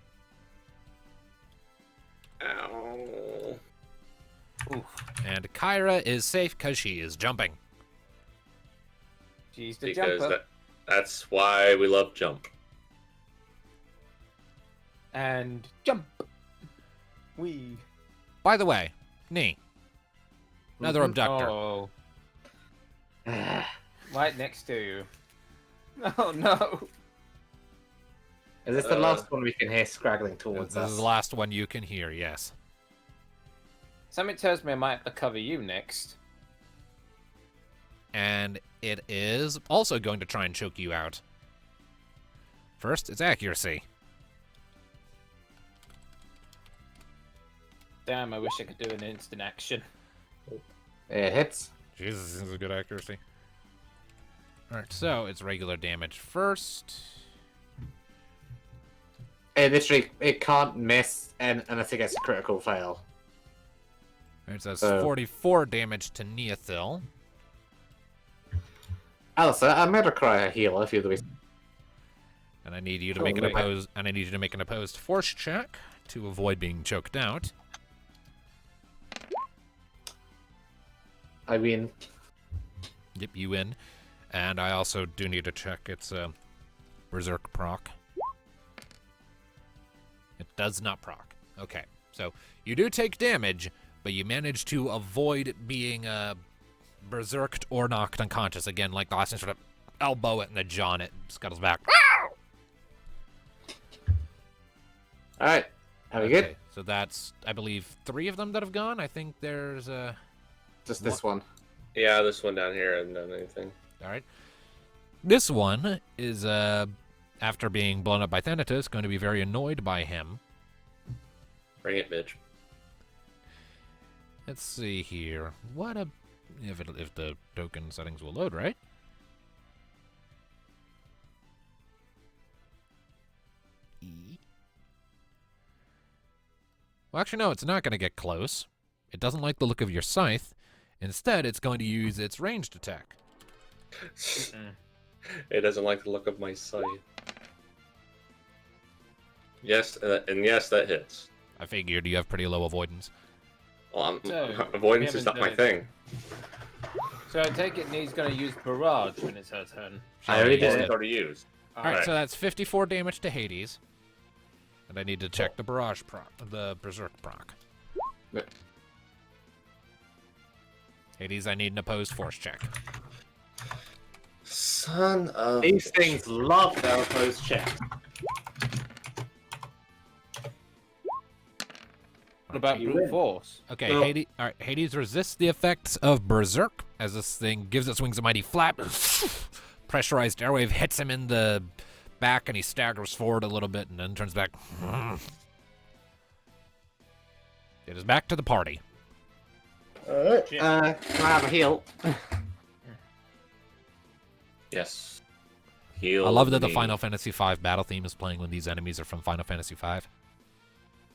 C: Ow.
B: And Kyra is safe because she is jumping.
E: She's the
C: Because
E: jumper.
C: that's why we love jump.
E: And jump. Wee.
B: By the way, Nee. Another abductor.
E: Oh, right next to you. Oh no.
A: Is this the last one we can hear scraggling towards
B: This
A: us?
B: is the last one you can hear, yes.
E: Something tells me I might have to cover you next.
B: And it is also going to try and choke you out. First, it's accuracy.
E: Damn, I wish I could do an instant action.
A: It hits.
B: Jesus, this is a good accuracy. Alright, so it's regular damage first.
A: It can't miss unless it gets a critical fail.
B: Alright, so it's
A: So-
B: 44 damage to Neothil.
A: Alistair, I made her cry a healer if you're the
B: And I need you to
A: Oh,
B: make an
A: wait.
B: opposed force check to avoid being choked out.
A: I mean,
B: Yep, you win. And I also do need to check its Berserk proc. It does not proc. Okay, so you do take damage, but you manage to avoid being berserked or knocked unconscious. Again, like the last time, sort of elbow it in the jaw and it scuttles back.
A: alright. Are we good?
B: Okay, so that's, I believe, 3 of them that have gone. I think there's
A: Just this one.
C: Yeah, this one down here hasn't done anything.
B: all right. This one is, after being blown up by Thanatos, going to be very annoyed by him.
C: Bring it, bitch.
B: Let's see here. What a... If the token settings will load, right? E. Well, actually, no, it's not going to get close. It doesn't like the look of your scythe. Instead, it's going to use its ranged attack.
C: It doesn't like the look of my sight. Yes, and yes, that hits.
B: I figured you have pretty low avoidance.
C: Well,
E: So,
C: avoidance
E: we
C: is not my
E: haven't done
C: thing.
E: So I take it Nee's going to use Barrage when it's her turn.
A: I already
C: Or
A: did
C: it's
A: it.
C: already used.
B: Alright, so that's 54 damage to Hades. And I need to check the Barrage proc, the Berserk proc.
A: Yep.
B: Hades, I need an opposed force check.
C: Son of
F: These
C: a
F: things
C: bitch.
F: love their opposed check.
E: What about
F: You
E: Brute
F: win.
E: Force?
B: Okay,
F: No.
B: Hades. All right, Hades resists the effects of Berserk as this thing gives its wings a mighty flap. Pressurized airwave hits him in the back, and he staggers forward a little bit, and then turns back. It is back to the party.
A: Alright.
F: Can I have a heal?
C: Yes. Heal
B: I love that the
C: me.
B: Final Fantasy V battle theme is playing when these enemies are from Final Fantasy V.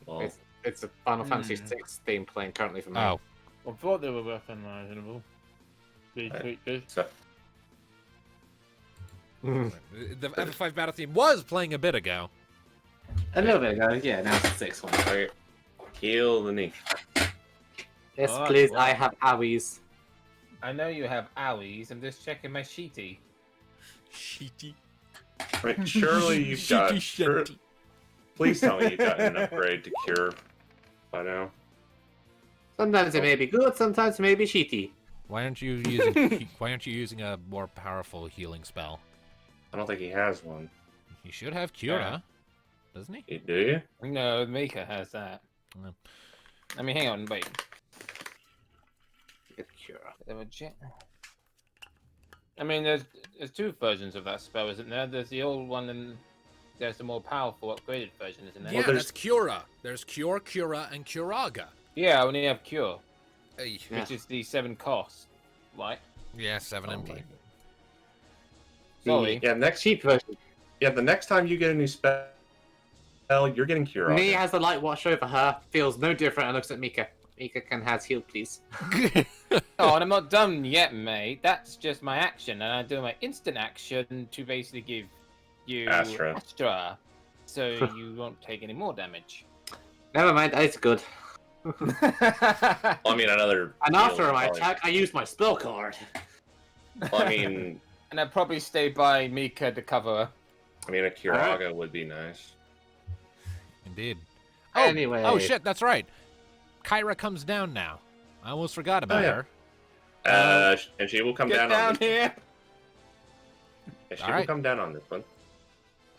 C: Well,
A: It's a Final Fantasy VI theme playing currently for me.
B: Oh,
E: I thought they were weaponizable. These
C: Right.
E: creatures.
C: so,
B: the FF5 battle theme was playing a bit ago.
F: A little bit ago, yeah, now it's the sixth one.
C: okay. Heal the knee.
F: Yes,
E: Oh,
F: please,
E: wow.
F: I have owies.
E: I know you have owies. I'm just checking my sheety.
B: Sheety.
C: Right, surely you've got. Please tell me you've got an upgrade to cure by now.
F: Sometimes it may be good, sometimes it may be cheaty.
B: Why aren't you using? Why aren't you using a more powerful healing spell?
C: I don't think he has one.
B: He should have Cura, doesn't he?
C: Do you?
E: No, Mika has that.
B: No.
E: I mean, hang on, wait.
F: Get cure.
E: There were I mean, there's two versions of that spell, isn't there? There's the old one, and there's the more powerful, upgraded version, isn't there?
B: Yeah,
C: there's-
B: that's Cura. There's Cure, Cura, and Curaga.
E: Yeah, I only have Cure,
B: Hey.
F: Yeah.
E: which is the 7 cost, right?
B: Yeah, 7
C: Oh
B: MP.
C: my-
E: Sorry.
C: Yeah, next.
F: Cheap version.
C: Yeah, the next time you get a new spell, you're getting cure.
F: Me has the light watch over her, feels no different, and looks at Mika. Mika can has heal, please.
E: Oh, and I'm not done yet, mate. That's just my action, and I do my instant action to basically give you
C: Astra.
E: so you won't take any more damage.
F: Never mind, it's good.
C: Well, I mean, another.
F: And
C: heal
F: after my
C: probably-
F: attack, I use my spell card.
C: Well, I mean,
E: And I'd probably stay by Mika to cover her.
C: a Curaga would be nice.
B: Indeed. Oh,
F: Anyway.
B: Oh shit, that's right. Kyra comes down now. I almost forgot about
C: yeah.
B: her.
C: And she will come
E: Get
C: down,
E: down
C: on this.
E: here!
C: Yeah, she
B: All
C: will
B: right.
C: come down on this one.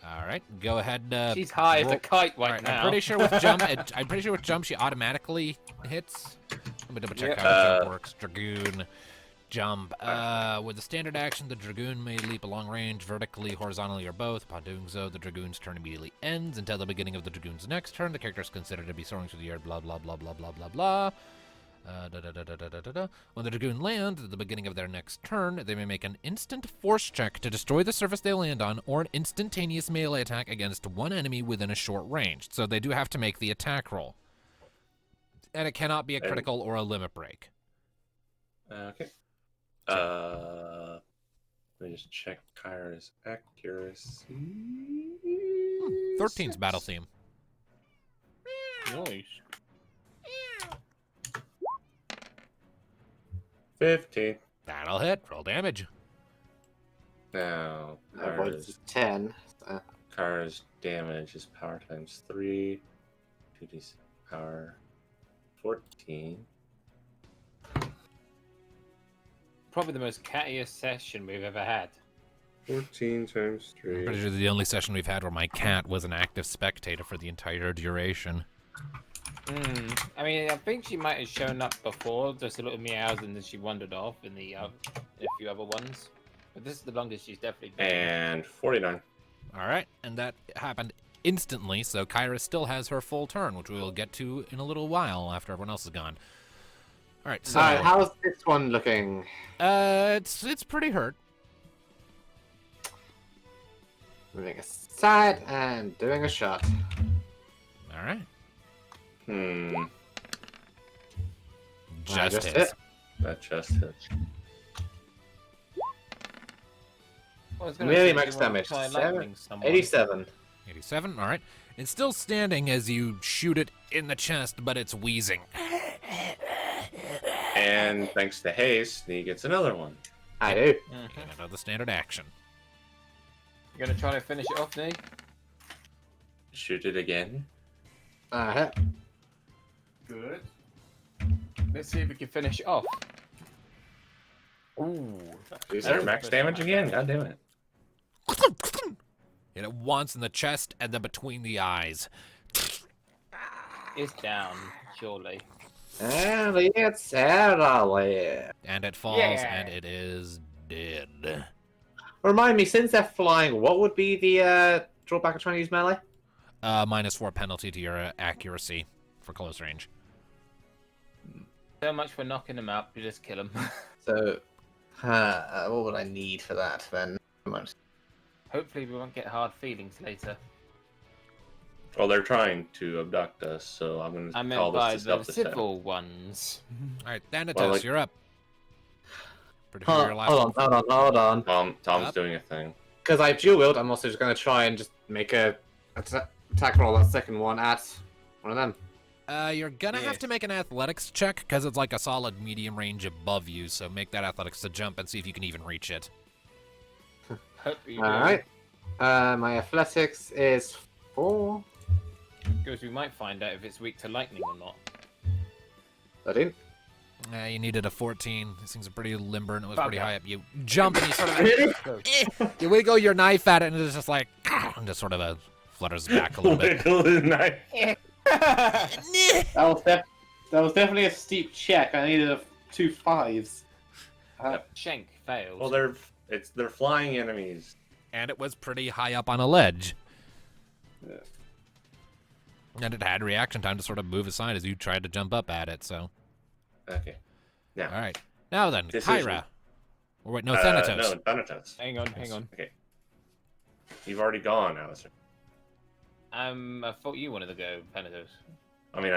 B: All right, go ahead.
E: She's high as
B: roll-
E: a kite
B: All
E: right
B: right,
E: now.
B: I'm pretty sure with jump, she automatically hits. Let me double check
E: Yep.
B: how jump works. Dragoon jump. With the standard action, the Dragoon may leap a long range, vertically, horizontally, or both. Upon doing so, the Dragoon's turn immediately ends. Until the beginning of the Dragoon's next turn, the character is considered to be soaring through the air. Blah blah blah blah blah blah blah. When the Dragoon lands at the beginning of their next turn, they may make an instant force check to destroy the surface they land on, or an instantaneous melee attack against one enemy within a short range. So they do have to make the attack roll. And it cannot be a
C: And-
B: critical or a limit break.
C: Okay. Let me just check Kyra's accuracy.
B: 13's battle theme.
E: Nice.
C: 15.
B: That'll hit. Roll damage.
C: Now,
F: Avoids 10.
C: Kyra's damage is power times 3. 2d power 14.
E: Probably the most cattiest session we've ever had.
C: 14 times
B: I'm
C: 3.
B: pretty sure the only session we've had where my cat was an active spectator for the entire duration.
E: I mean, I think she might have shown up before, just a little meows, and then she wandered off in the in a few other ones. But this is the longest she's definitely been.
C: And 49.
B: All right, and that happened instantly, so Kyra still has her full turn, which we will get to in a little while after everyone else is gone. All right, so
F: Alright, how's this one looking?
B: it's pretty hurt.
F: Moving aside and doing a shot.
B: All right,
F: Just
B: just
F: hit.
B: hits.
C: That just hits.
E: I was gonna
F: Really
E: say, you
F: max
E: wanna
F: damage.
E: try
F: 7,
E: lightning someone.
F: 87.
B: 87. All right, it's still standing as you shoot it in the chest, but it's wheezing.
C: And thanks to haste, he gets another one.
F: I do.
B: And another standard action.
E: You gonna try to finish it off, Nick?
C: Shoot it again.
F: Uh-huh.
E: Good. Let's see if we can finish it off. Ooh.
C: Is there max damage again? God damn it.
B: Hit it once in the chest and then between the eyes.
E: It's down, surely.
F: And it's out of there.
B: And it falls
E: Yeah.
B: and it is dead.
F: Remind me, since they're flying, what would be the drawback of trying to use melee?
B: -4 penalty to your accuracy for close range.
E: So much for knocking them out, you just kill them.
F: So, what would I need for that then?
E: Hopefully we won't get hard feelings later.
C: Well, they're trying to abduct us, so I'm going
E: I
C: to
E: meant
C: call
E: by
C: this
E: the
C: the
E: civil ones.
B: Alright, Thanatos,
C: Well, like-
B: you're up. Pretty sure your last
F: Hold on.
C: Tom's
B: Up.
C: doing a thing.
F: Because I've dual wield, I'm also just going to try and just make a attack roll that second one at one of them.
B: You're gonna have
E: Yes.
B: to make an athletics check because it's like a solid medium range above you. So make that athletics to jump and see if you can even reach it.
E: Hope you do.
F: Alright. My athletics is 4.
E: Because we might find out if it's weak to lightning or not.
F: 13.
B: You needed a 14. These things are pretty limber and it was
E: Fuck
B: pretty
E: yeah.
B: high up. You jump and you sort of
F: Really?
B: you wiggle your knife at it and it's just like and just sort of flutters back a little bit.
C: Wiggle his knife.
F: That was definitely a steep check. I needed 2 5s.
E: Shank fails.
C: Well, they're flying enemies.
B: And it was pretty high up on a ledge.
C: Yeah.
B: And it had reaction time to sort of move aside as you tried to jump up at it. So,
C: Okay. Now,
B: all right. Now then,
C: Decision.
B: Kyra. Or wait, no, Thanatos.
C: No, Thanatos.
E: Hang on.
C: Okay. You've already gone, Alistair.
E: I thought you wanted to go, Thanatos.
C: I mean,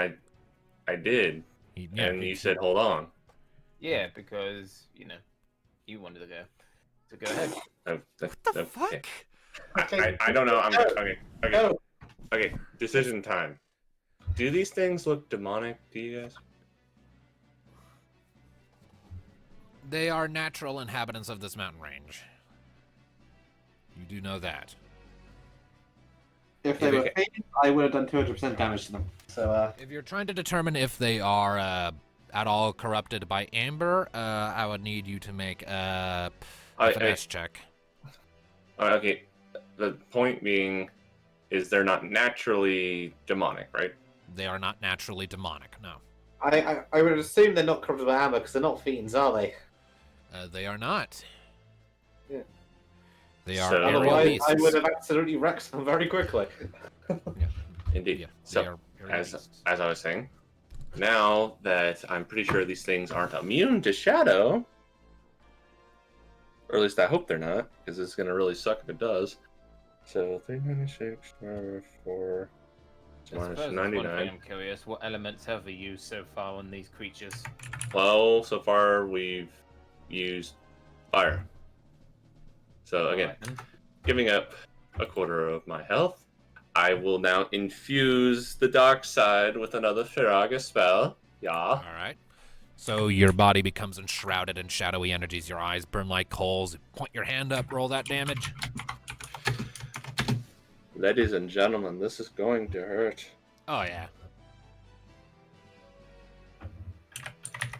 C: I did, and you said hold on.
E: Yeah, because, you wanted to go. So go ahead.
B: What the fuck?
C: I don't know. Okay.
F: Go.
C: Okay. Decision time. Do these things look demonic to you guys?
B: They are natural inhabitants of this mountain range. You do know that.
F: If they were faded, I would have done 200% damage to them. So,
B: If you're trying to determine if they are at all corrupted by amber, I would need you to make a finesse check.
C: Okay. The point being is they're not naturally demonic, right?
B: They are not naturally demonic, no.
F: I would assume they're not corrupted by amber because they're not fiends, are they?
B: They are not.
F: Yeah.
B: They are
C: So-
B: aerial
F: Otherwise,
B: beasts.
F: I would have absolutely wrecked them very quickly.
C: Indeed.
B: Yeah, they
C: So,
B: are aerial beasts.
C: as I was saying, now that I'm pretty sure these things aren't immune to shadow, or at least I hope they're not, because it's going to really suck if it does. So 396 4
E: I
C: minus
E: suppose that's one thing
C: 99.
E: I'm curious. What elements have we used so far on these creatures?
C: Well, so far we've used fire. So again,
E: Alright then.
C: giving up a quarter of my health, I will now infuse the dark side with another Firaga spell. Yeah.
B: All right. So your body becomes enshrouded in shadowy energies. Your eyes burn like coals. Point your hand up. Roll that damage.
C: Ladies and gentlemen, this is going to hurt.
B: Oh yeah.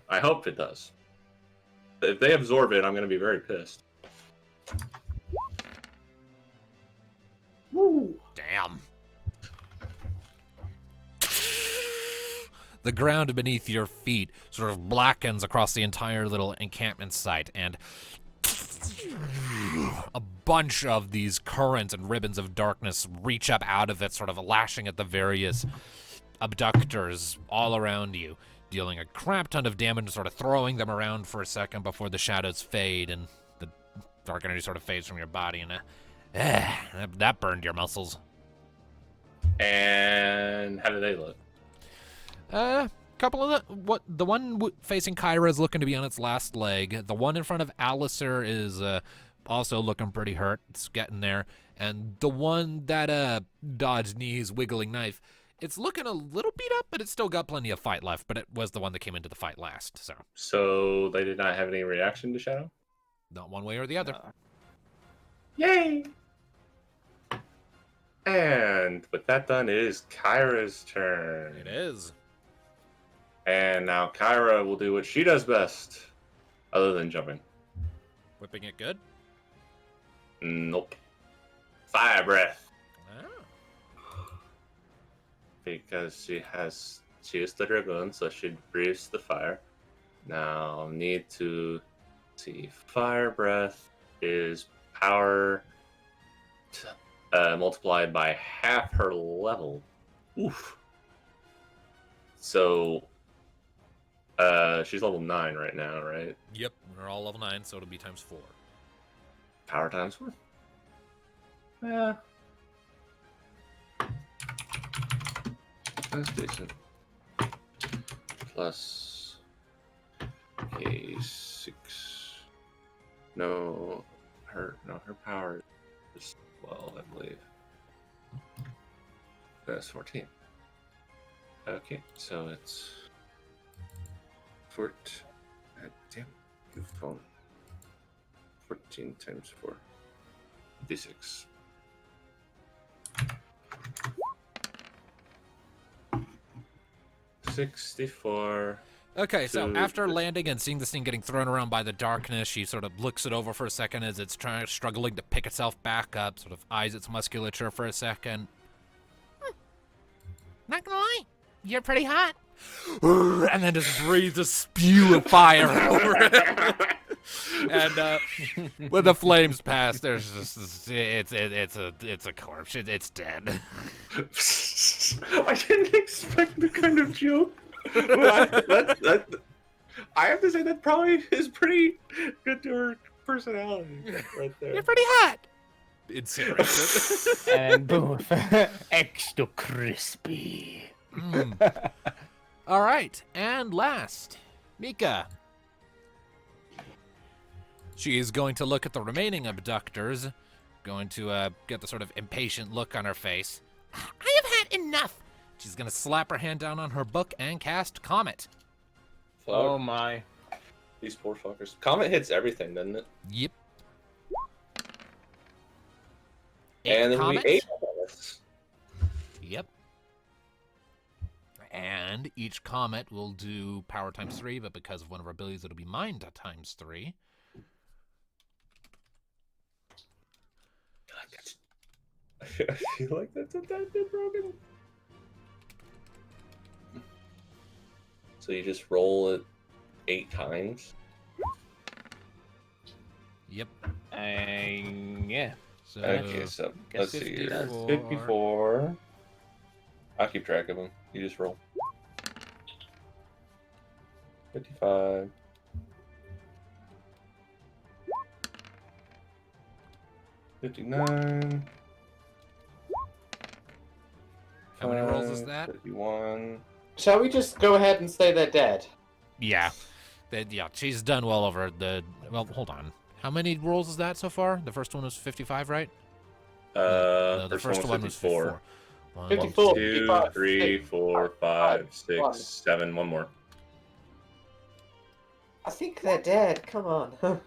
C: I hope it does. If they absorb it, I'm going to be very pissed.
F: Woo!
B: Damn. The ground beneath your feet sort of blackens across the entire little encampment site, and a bunch of these currents and ribbons of darkness reach up out of it, sort of lashing at the various abductors all around you, dealing a crap ton of damage and sort of throwing them around for a second before the shadows fade and the dark energy sort of fades from your body, and that burned your muscles.
C: And how do they look?
B: Couple of the one facing Kyra is looking to be on its last leg. The one in front of Alistair is also looking pretty hurt. It's getting there. And the one that dodged Knee's wiggling knife It's looking a little beat up, but it's still got plenty of fight left. But it was the one that came into the fight last, so
C: So they did not have any reaction to Shadow?
B: not one way or the other.
C: Yay! And with that done, it is Kyra's turn.
B: It is.
C: And now Kyra will do what she does best, other than jumping.
B: Whipping it good.
C: Nope. Fire breath.
B: Oh.
C: Because she is the dragoon, so she breathes the fire. Now need to see. Fire breath is power multiplied by half her level. Oof. So she's level 9 right now, right?
B: Yep, we're all level 9, so it'll be times 4.
C: Power times 4. Yeah. That's decent. Plus K6. No, her power is 12, I believe. That's 14. Okay, so it's 14. Damn, good phone. 14 times 4. D6. $64.
B: Okay, so
C: Dude,
B: after
C: this-
B: landing and seeing this thing getting thrown around by the darkness, she sort of looks it over for a second as it's struggling to pick itself back up, sort of eyes its musculature for a second.
D: Not gonna lie, you're pretty hot.
B: And then just breathes a spew of fire over it. And when the flames pass, there's just it's a corpse. It's dead.
C: I didn't expect the kind of joke. I have to say that probably is pretty good to her personality right there.
D: You're pretty hot.
B: Incinerated.
E: And boom, extra crispy.
B: All right, and last, Mika. She is going to look at the remaining abductors, going to get the sort of impatient look on her face.
D: I have had enough.
B: She's going to slap her hand down on her book and cast Comet.
E: Oh my.
C: These poor fuckers. Comet hits everything, doesn't it?
B: Yep.
C: And then
B: Comet?
C: we ate this.
B: Yep. And each comet will do power times 3, but because of one of our abilities, it'll be mind times 3.
C: I feel like that's a tad bit broken. So you just roll it 8 times.
B: Yep.
E: Yeah.
B: So,
C: Okay, so
E: guess
C: let's see
E: 50
C: here.
E: does.
C: 54. I'll keep track of them. You just roll. 55. 59.
B: How many rolls is that?
C: 51.
F: Shall we just go ahead and say they're dead?
B: Yeah. Yeah, she's done well over the... Well, hold on. How many rolls is that so far? The first one was 55, right? No, the first one was 54.
F: 54.
C: 2,
F: 55,
C: 3,
F: 6,
C: 4, 5, 6,
F: 1.
C: 7. One more.
F: I think they're dead. Come on.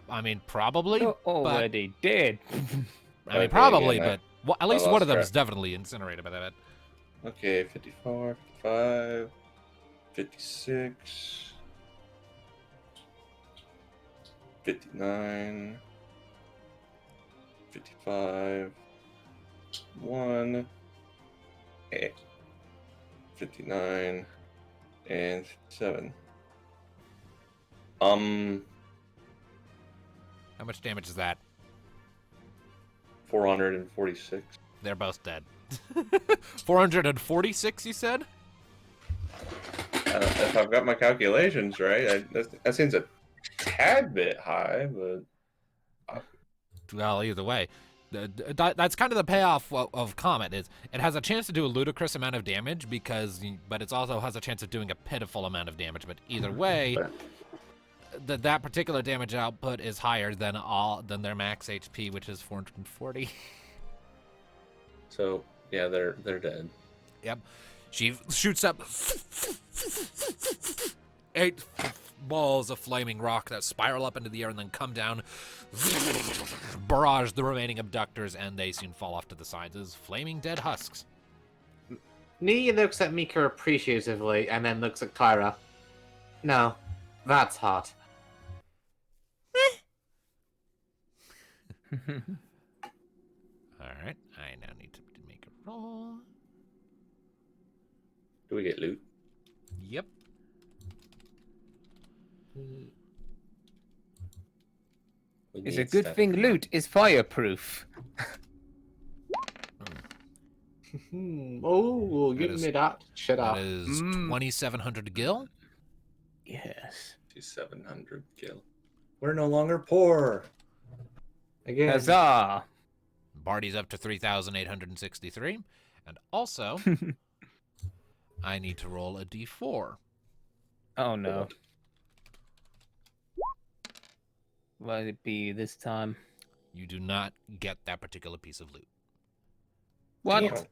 B: I mean, probably.
E: You're already dead.
B: I mean,
C: Okay,
B: probably,
C: again,
B: but at least
C: I
B: one
C: lost
B: of them
C: track.
B: is definitely incinerated by that.
C: Okay, 54, 55, 56, 59, 55, 1, 59, and 7.
B: How much damage is that?
C: 446.
B: They're both dead. 446, you said?
C: If I've got my calculations right, that seems a tad bit high, but
B: Well, either way. That's kind of the payoff of Comet. Is it has a chance to do a ludicrous amount of damage but it also has a chance of doing a pitiful amount of damage. But either way, that particular damage output is higher than their max HP, which is 440.
C: so yeah, they're dead.
B: Yep. She shoots up 8 balls of flaming rock that spiral up into the air and then come down, barrage the remaining abductors, and they soon fall off to the sides as flaming dead husks.
F: Nee looks at Mika appreciatively and then looks at Kyra. No, that's hot.
B: Alright, I now need to make a roll.
C: Do we get loot?
B: Yep.
C: We
E: It's
C: need
E: a good
C: stuff.
E: thing loot is fireproof.
F: Oh,
B: That
F: give
B: is-
F: me that. Shut
B: That
F: up.
B: is 2,700 gil.
E: Yes.
C: 700 gil. We're no longer poor.
F: Again.
E: Huzzah!
B: Barty's up to 3,863. And also, I need to roll a d4.
E: Oh no. What would it be this time?
B: You do not get that particular piece of loot.
E: What?
C: Damn.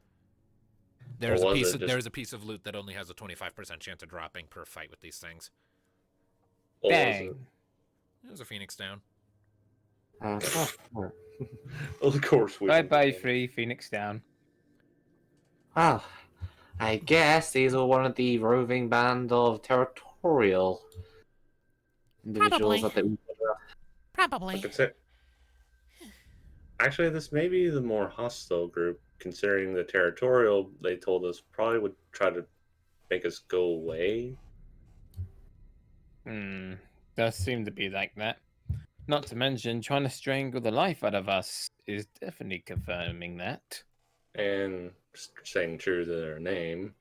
B: There's
C: Or
B: a
C: was
B: piece
C: it
B: of,
C: just-
B: there's a piece of loot that only has a 25% chance of dropping per fight with these things.
C: Or was
E: Dang.
C: it-
B: There's a Phoenix down.
C: Of course we.
E: Bye
C: didn't
E: bye,
C: get it.
E: free Phoenix down.
F: Well, I guess these are one of the roving band of territorial individuals
D: Probably.
F: that
D: Probably.
C: Like I said, actually, this may be the more hostile group, considering the territorial they told us probably would try to make us go away.
E: Does seem to be like that. Not to mention, trying to strangle the life out of us is definitely confirming that.
C: And staying true to their name.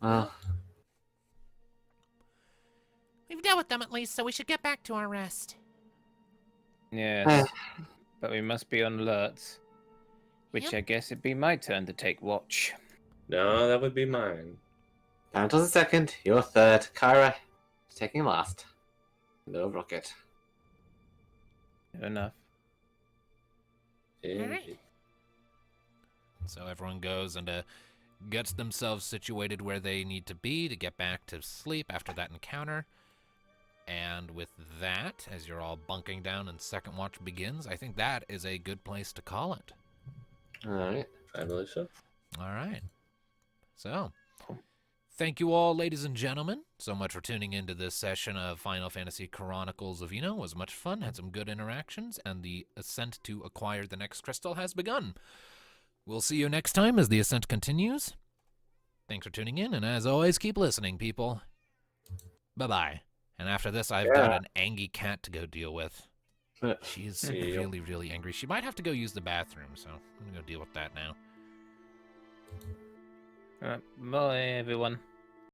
F: Well,
D: We've dealt with them at least, so we should get back to our rest.
E: Yes. But we must be on alert. Which
D: Yep.
E: I guess it'd be my turn to take watch.
C: No, that would be mine.
F: down to the second, you're third. Kyra is taking last. No rocket.
E: Fair enough.
C: Indeed.
B: So everyone goes and gets themselves situated where they need to be to get back to sleep after that encounter. And with that, as you're all bunking down and second watch begins, I think that is a good place to call it.
F: Alright.
C: I believe so.
B: All right. So, thank you all, ladies and gentlemen, so much for tuning into this session of Final Fantasy Chronicles of Eno. It was much fun, had some good interactions, and the ascent to acquire the next crystal has begun. We'll see you next time as the ascent continues. Thanks for tuning in, and as always, keep listening, people. Bye-bye. And after this, I've got an angry cat to go deal with. She is
C: Yep.
B: really, really angry. She might have to go use the bathroom, so I'm going to go deal with that now.
E: Alright, bye everyone.